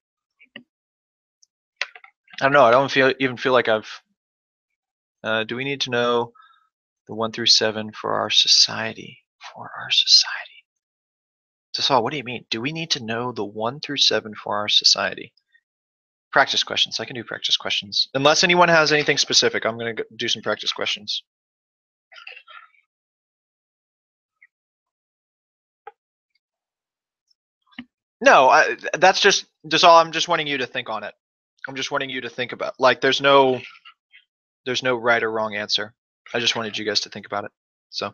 A: I don't know. I don't even feel like I've. Do we need to know the 1 through 7 for our society? For our society. Dasal, what do you mean? Do we need to know the 1 through 7 for our society? Practice questions. I can do practice questions. Unless anyone has anything specific, I'm going to do some practice questions. No, that's just all. I'm just wanting you to think on it. I'm just wanting you to think about. Like, there's no right or wrong answer. I just wanted you guys to think about it. So,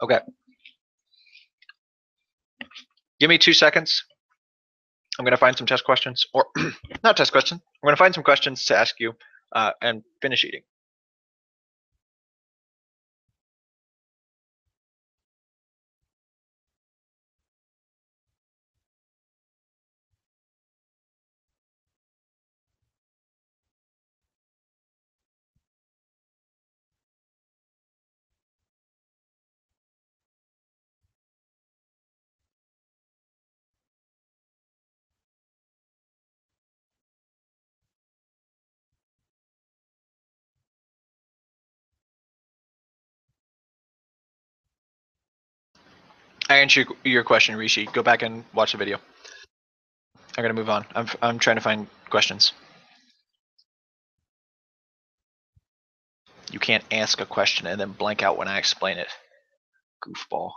A: okay. Give me 2 seconds. I'm going to find some test questions, or not test questions. I'm going to find some questions to ask you and finish eating. I answered your question, Rishi. Go back and watch the video. I'm gonna move on. I'm trying to find questions. You can't ask a question and then blank out when I explain it. Goofball.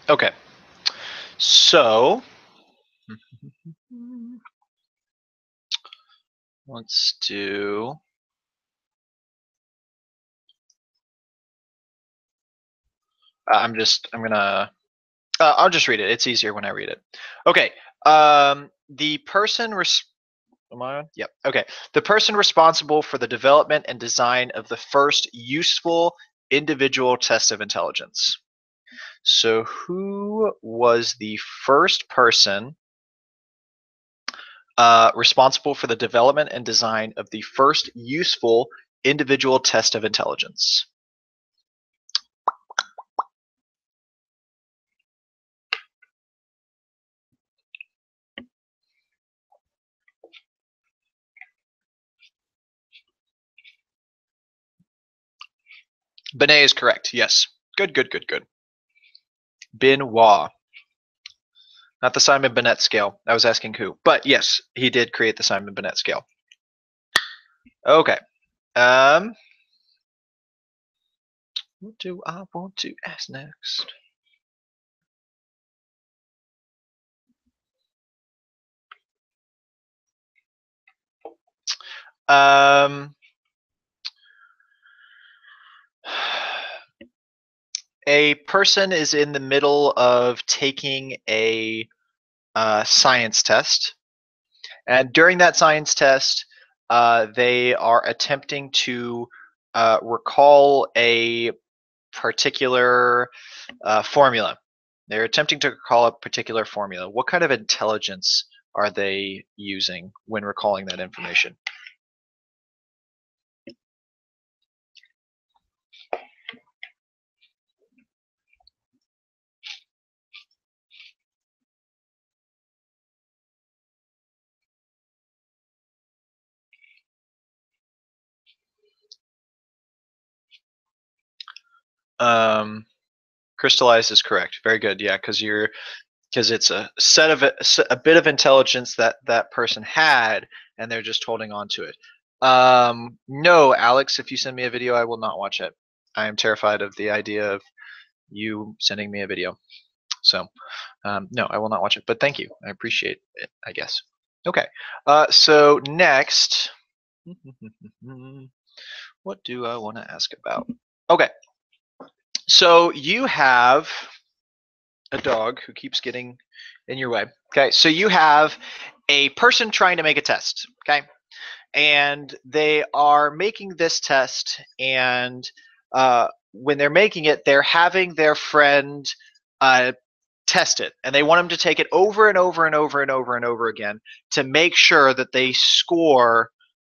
A: Okay. So let's do. I'm gonna. I'll just read it. It's easier when I read it. Okay. The person. Am I on? Yep. Okay. The person responsible for the development and design of the first useful individual test of intelligence. So, who was the first person responsible for the development and design of the first useful individual test of intelligence? Binet is correct. Yes. Good, good, good, good. Benoit. Not the Simon Binet scale. I was asking who. But yes, he did create the Simon Binet scale. Okay. What do I want to ask next? A person is in the middle of taking a science test, and during that science test, they are attempting to recall a particular formula. They're attempting to recall a particular formula. What kind of intelligence are they using when recalling that information? Crystallized is correct. Very good. Yeah, because it's a set of a bit of intelligence that that person had, and they're just holding on to it. No, Alex, if you send me a video, I will not watch it. I am terrified of the idea of you sending me a video. So, no, I will not watch it. But thank you. I appreciate it, I guess. Okay. So next, what do I want to ask about? Okay. So you have a dog who keeps getting in your way. Okay. So you have a person trying to make a test. Okay. And they are making this test, and when they're making it, they're having their friend test it, and they want them to take it over and over and over and over and over again to make sure that they score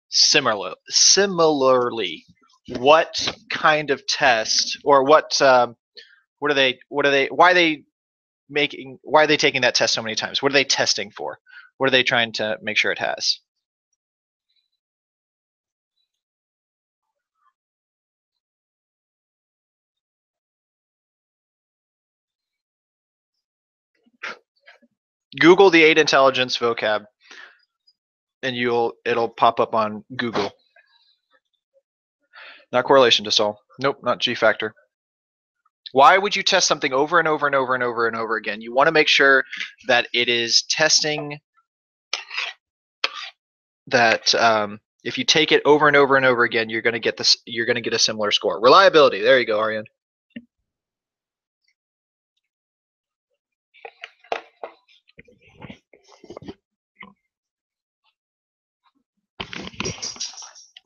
A: similarly. What kind of test, or what are they, why are they taking that test so many times? What are they testing for? What are they trying to make sure it has? Google the 8 intelligence vocab, and it'll pop up on Google. Not correlation to solve. Nope, not Gfactor. Why would you test something over and over and over and over and over again? You want to make sure that it is testing that if you take it over and over and over again, you're going to get this. You're going to get a similar score. Reliability. There you go, Aryan.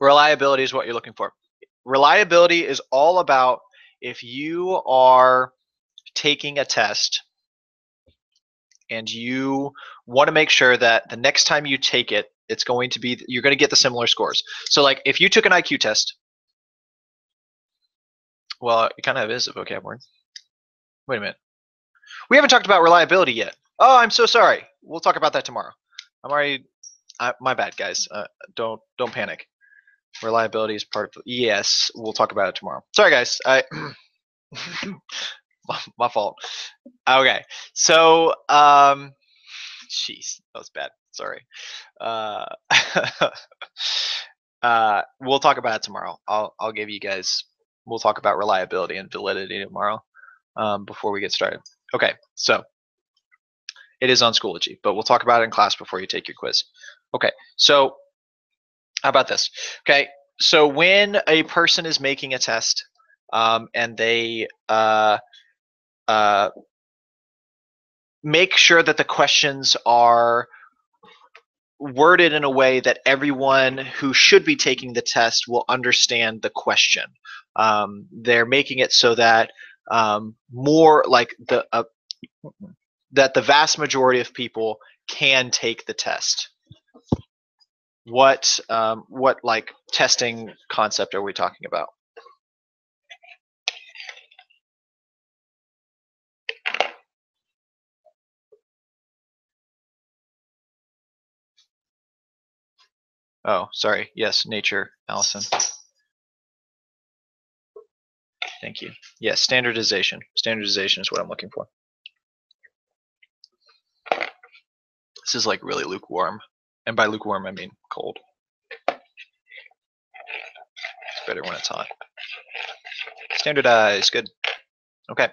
A: Reliability is what you're looking for. Reliability is all about if you are taking a test and you want to make sure that the next time you take it, it's going to be, you're going to get the similar scores. So like if you took an IQ test, well, it kind of is a vocab word. Wait a minute. We haven't talked about reliability yet. Oh, I'm so sorry. We'll talk about that tomorrow. I'm already, my bad, guys. Don't panic. Reliability is part of. Yes, we'll talk about it tomorrow. Sorry, guys. My fault. Okay, so jeez, that was bad. Sorry. We'll talk about it tomorrow. I'll give you guys. We'll talk about reliability and validity tomorrow. Before we get started. Okay, so it is on Schoology, but we'll talk about it in class before you take your quiz. Okay, so how about this? Okay, so when a person is making a test and they make sure that the questions are worded in a way that everyone who should be taking the test will understand the question. They're making it so that more like that the vast majority of people can take the test. What like testing concept are we talking about? Oh, sorry. Yes, nature, Allison. Thank you. Yes, standardization. Standardization is what I'm looking for. This is like really lukewarm. And by lukewarm, I mean cold. It's better when it's hot. Standardized, good. Okay.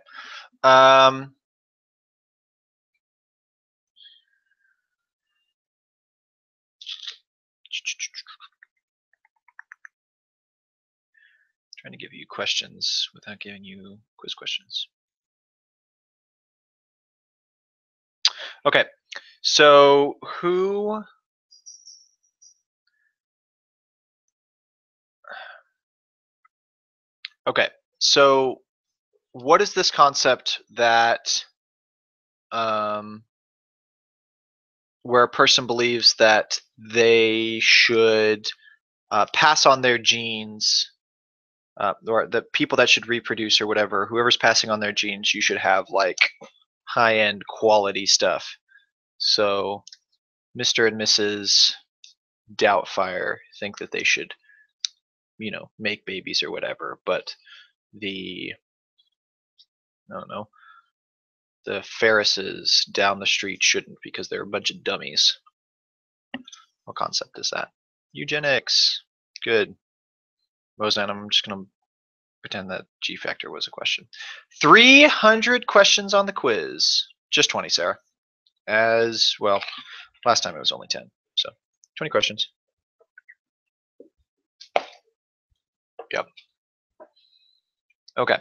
A: Trying to give you questions without giving you quiz questions. Okay, so who? Okay, so what is this concept that where a person believes that they should pass on their genes, or the people that should reproduce or whatever, whoever's passing on their genes, you should have like high-end quality stuff. So Mr. and Mrs. Doubtfire think that they should, you know, make babies or whatever, but the, I don't know, the Ferrises down the street shouldn't because they're a bunch of dummies. What concept is that? Eugenics. Good. Roseanne, I'm just going to pretend that Gfactor was a question. 300 questions on the quiz. Just 20, Sarah. As well, last time it was only 10. So 20 questions. Yep. Okay.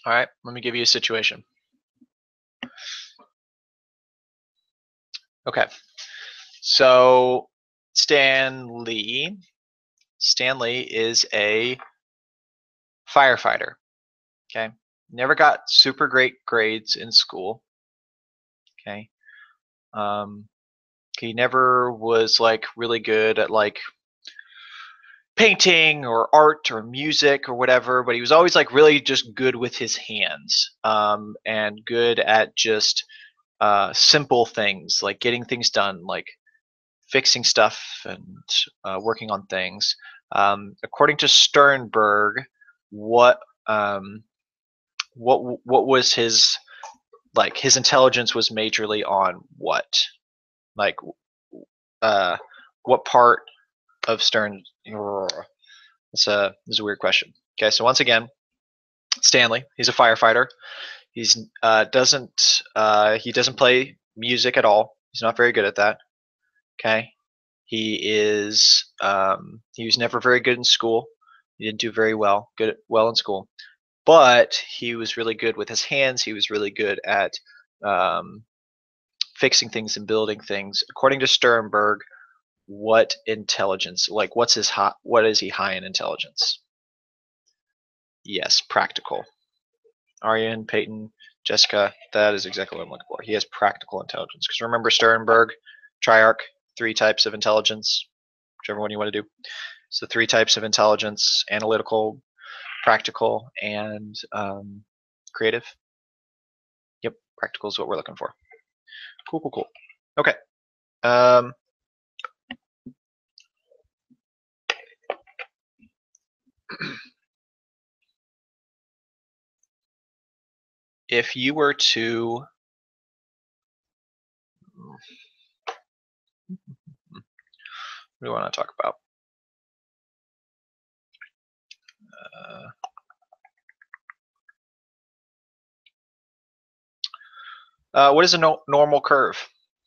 A: All right, let me give you a situation. Okay, so Stanley is a firefighter. Okay, never got super great grades in school. Okay, he never was like really good at like painting or art or music or whatever, but he was always like really just good with his hands, and good at just simple things like getting things done, like fixing stuff and working on things. According to Sternberg, what was his, like his intelligence was majorly on what? Like what part of Stern? This is a weird question. Okay, so once again, Stanley, he's a firefighter. He's he doesn't play music at all. He's not very good at that. Okay, he was never very good in school. He didn't do very well in school, but he was really good with his hands. He was really good at fixing things and building things. According to Sternberg, what intelligence? Like, what is he high in intelligence? Yes, practical. Aryan, Peyton, Jessica, that is exactly what I'm looking for. He has practical intelligence. Because remember Sternberg, triarch, 3 types of intelligence, whichever one you want to do. So 3 types of intelligence: analytical, practical, and creative. Yep, practical is what we're looking for. Cool, cool, cool. Okay. If you were to what do I want to talk about? What is a normal curve?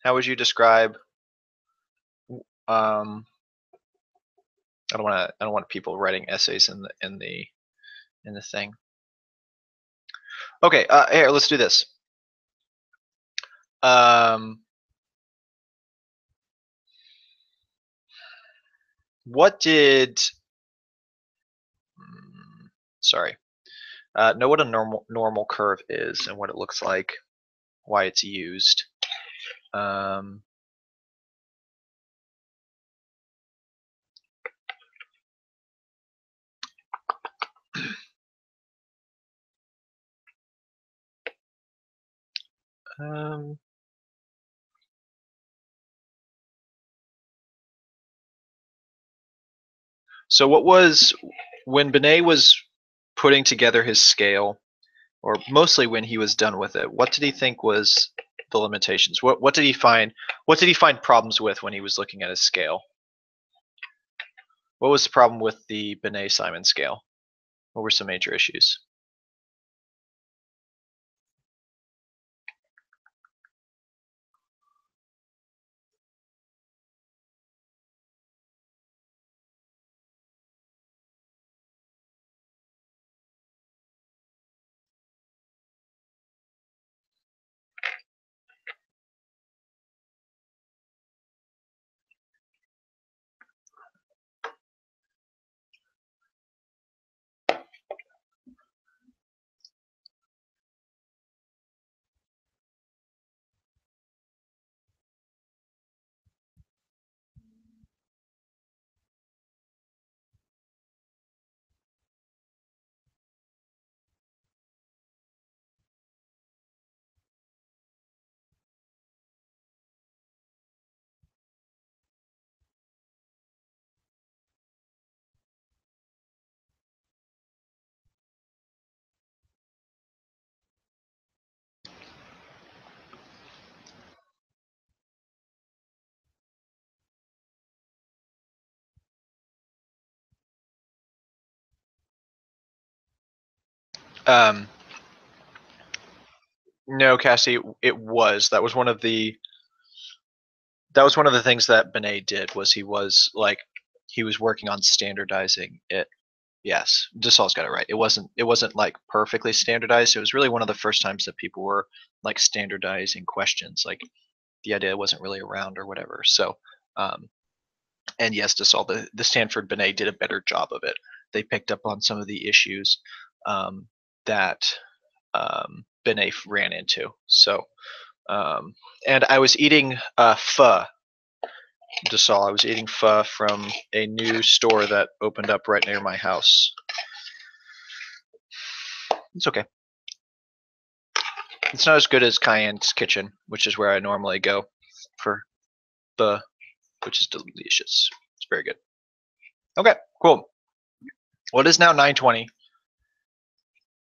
A: How would you describe? I don't want people writing essays in the thing. Okay, here, let's do this. What did? Sorry. Know what a normal curve is and what it looks like, why it's used. So what was, when Binet was putting together his scale, or mostly when he was done with it, what did he think was the limitations? What did he find? What did he find problems with when he was looking at his scale? What was the problem with the Binet-Simon scale? What were some major issues? No, Cassie, it was. That was one of the things that Binet did, was he was working on standardizing it. Yes, Dassault's got it right. It wasn't like perfectly standardized. It was really one of the first times that people were like standardizing questions. Like the idea wasn't really around or whatever. So, and yes, Dassault, the Stanford Binet did a better job of it. They picked up on some of the issues that Binet ran into. So, and I was eating pho. Dassault. I was eating pho from a new store that opened up right near my house. It's okay. It's not as good as Cayenne's Kitchen, which is where I normally go for pho, which is delicious. It's very good. Okay, cool. Well, it is now 9:20.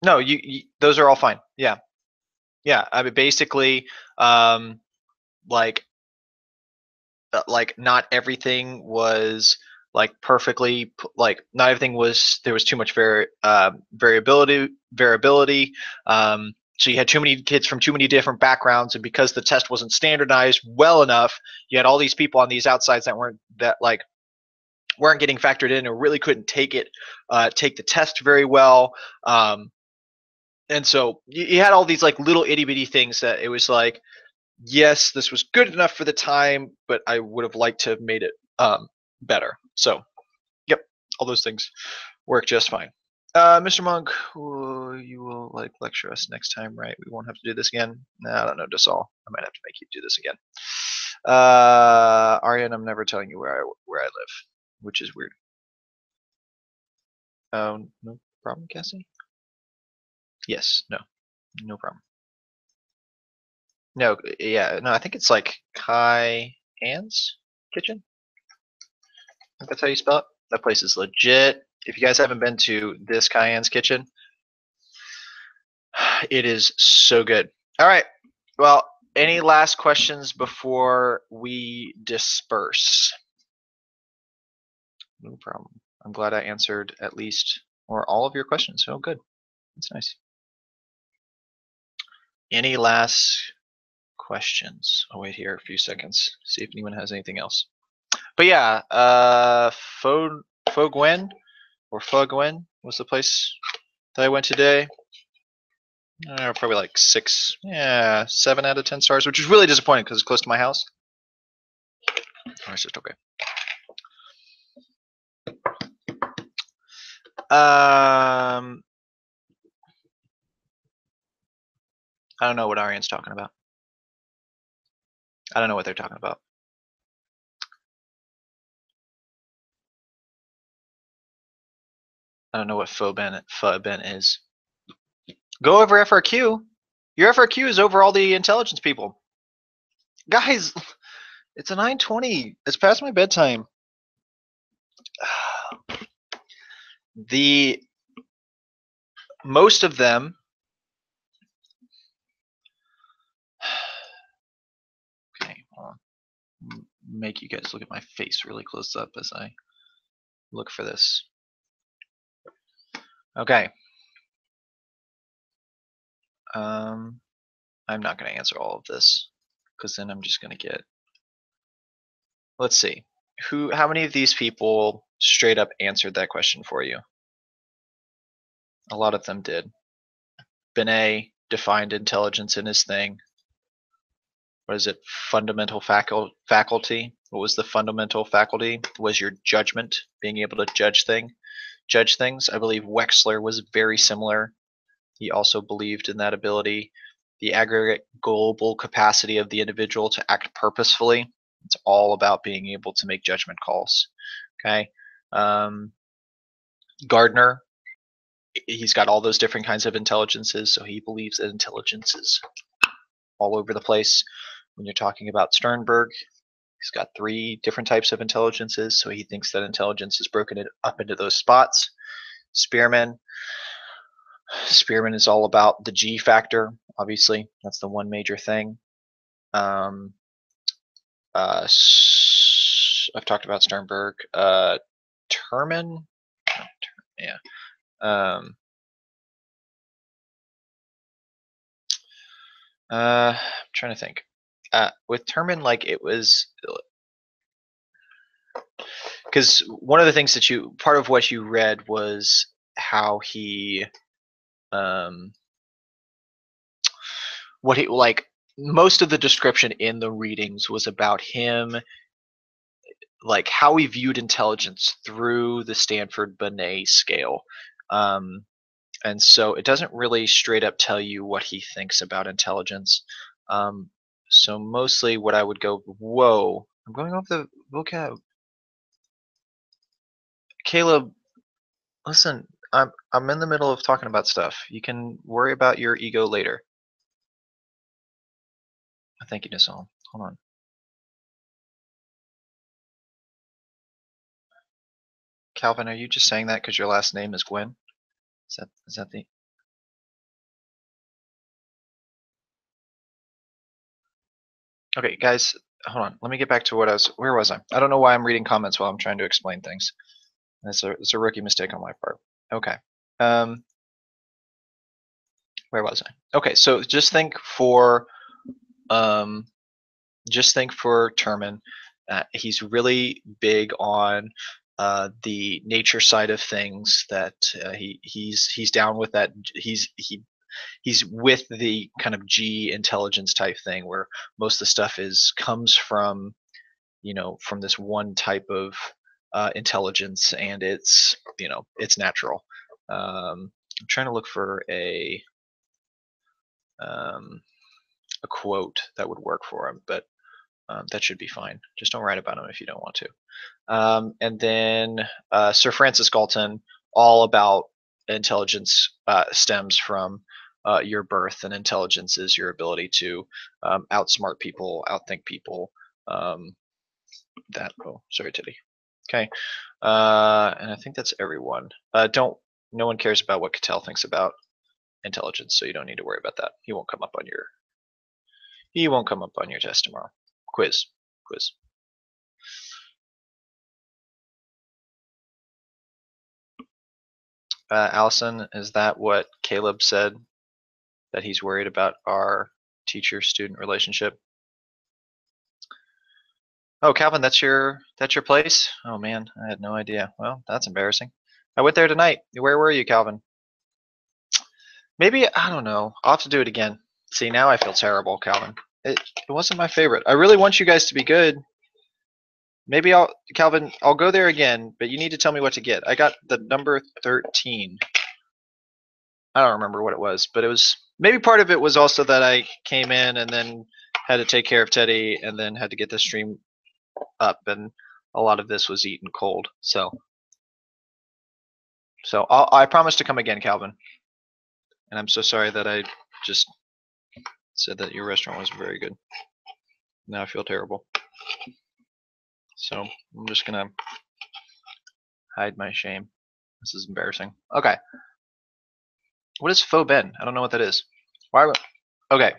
A: No, you those are all fine. Yeah, yeah. I mean, basically, like not everything was like perfectly, like not everything was, there was too much variability. So you had too many kids from too many different backgrounds, and because the test wasn't standardized well enough, you had all these people on these outsides that weren't getting factored in, or really couldn't take the test very well. And so you had all these like little itty bitty things that it was like, yes, this was good enough for the time, but I would have liked to have made it better. So, yep, all those things work just fine. Mr. Monk, you will lecture us next time, right? We won't have to do this again. Nah, I don't know, Dasal. I might have to make you do this again. Aryan, I'm never telling you where I live, which is weird. Oh, no problem, Cassie? Yes, no problem. No, yeah, no, I think it's like Kai Ann's kitchen. I think that's how you spell it. That place is legit. If you guys haven't been to this Kai Ann's kitchen, it is so good. All right. Well, any last questions before we disperse? No problem. I'm glad I answered at least or all of your questions. Oh, good. That's nice. Any last questions? I'll wait here a few seconds, see if anyone has anything else. But yeah, Fogwen or Fogwen was the place that I went today. Probably like 7 out of 10 stars, which is really disappointing because it's close to my house. Oh, it's just okay. I don't know what Aryan's talking about. I don't know what they're talking about. I don't know what FOBEN is. Go over FRQ. Your FRQ is over all the intelligence people. Guys, it's a 9:20. It's past my bedtime. Most of them. Okay, hold on. Make you guys look at my face really close up as I look for this. Okay. I'm not going to answer all of this because then I'm just going to get. Let's see. How many of these people straight up answered that question for you? A lot of them did. Binet defined intelligence in his thing. What is it? Fundamental faculty. What was the fundamental faculty? Was your judgment, being able to judge things. I believe Wechsler was very similar. He also believed in that ability. The aggregate global capacity of the individual to act purposefully. It's all about being able to make judgment calls. Okay. Gardner, he's got all those different kinds of intelligences, so he believes that intelligence is all over the place. When you're talking about Sternberg, he's got 3 different types of intelligences, so he thinks that intelligence is broken up into those spots. Spearman is all about the Gfactor, obviously. That's the one major thing. I've talked about Sternberg. Terman, yeah. I'm trying to think. With Terman, like it was, because one of the things that part of what you read was how he, what he like. Most of the description in the readings was about him, like how he viewed intelligence through the Stanford-Binet scale. And so it doesn't really straight up tell you what he thinks about intelligence. So mostly what I would go, whoa, I'm going off the vocab. Caleb, listen, I'm in the middle of talking about stuff. You can worry about your ego later. Thank you, Nisal. Hold on. Calvin, are you just saying that because your last name is Gwen? Is that the? Okay, guys, hold on. Let me get back to where was I? I don't know why I'm reading comments while I'm trying to explain things. It's a rookie mistake on my part. Okay. Where was I? Okay, so just think for Terman. He's really big on the nature side of things. That he's down with that. he's with the kind of G intelligence type thing where most of the stuff comes from, from this one type of intelligence, and it's natural. I'm trying to look for a quote that would work for him, but that should be fine. Just don't write about him if you don't want to. And then Sir Francis Galton, all about intelligence stems from your birth, and intelligence is your ability to outsmart people, outthink people. Sorry, Teddy. Okay, and I think that's everyone. No one cares about what Cattell thinks about intelligence, so you don't need to worry about that. He won't come up on your test tomorrow. Quiz. Allison, is that what Caleb said? That he's worried about our teacher-student relationship? Oh, Calvin, that's your place? Oh man, I had no idea. Well, that's embarrassing. I went there tonight. Where were you, Calvin? Maybe, I don't know. I'll have to do it again. See, now I feel terrible, Calvin. It wasn't my favorite. I really want you guys to be good. Maybe Calvin, I'll go there again, but you need to tell me what to get. I got the number 13. I don't remember what it was, but it was, maybe part of it was also that I came in and then had to take care of Teddy and then had to get the stream up, and a lot of this was eaten cold. So I promise to come again, Calvin. And I'm so sorry that I just said that your restaurant wasn't very good. Now I feel terrible. So I'm just gonna hide my shame. This is embarrassing. Okay. What is faux ben? I don't know what that is. Why? Okay.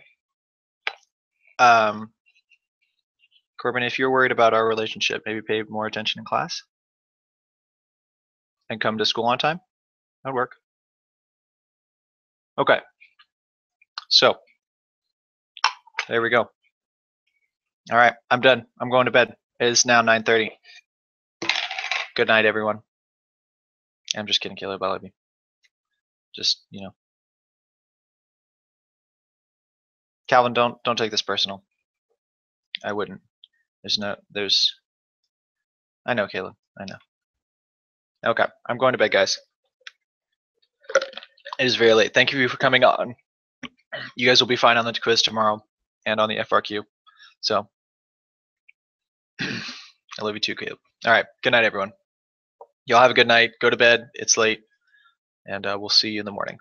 A: Corbin, if you're worried about our relationship, maybe pay more attention in class and come to school on time. That'd work. Okay. So there we go. All right, I'm done. I'm going to bed. It is now 9:30. Good night, everyone. I'm just kidding, Caleb. I love you. Just, Calvin, don't take this personal. I wouldn't. I know, Caleb. I know. Okay, I'm going to bed, guys. It is very late. Thank you for coming on. You guys will be fine on the quiz tomorrow and on the FRQ. So, I love you too, Caleb. All right, good night, everyone. Y'all have a good night. Go to bed. It's late. And we'll see you in the morning.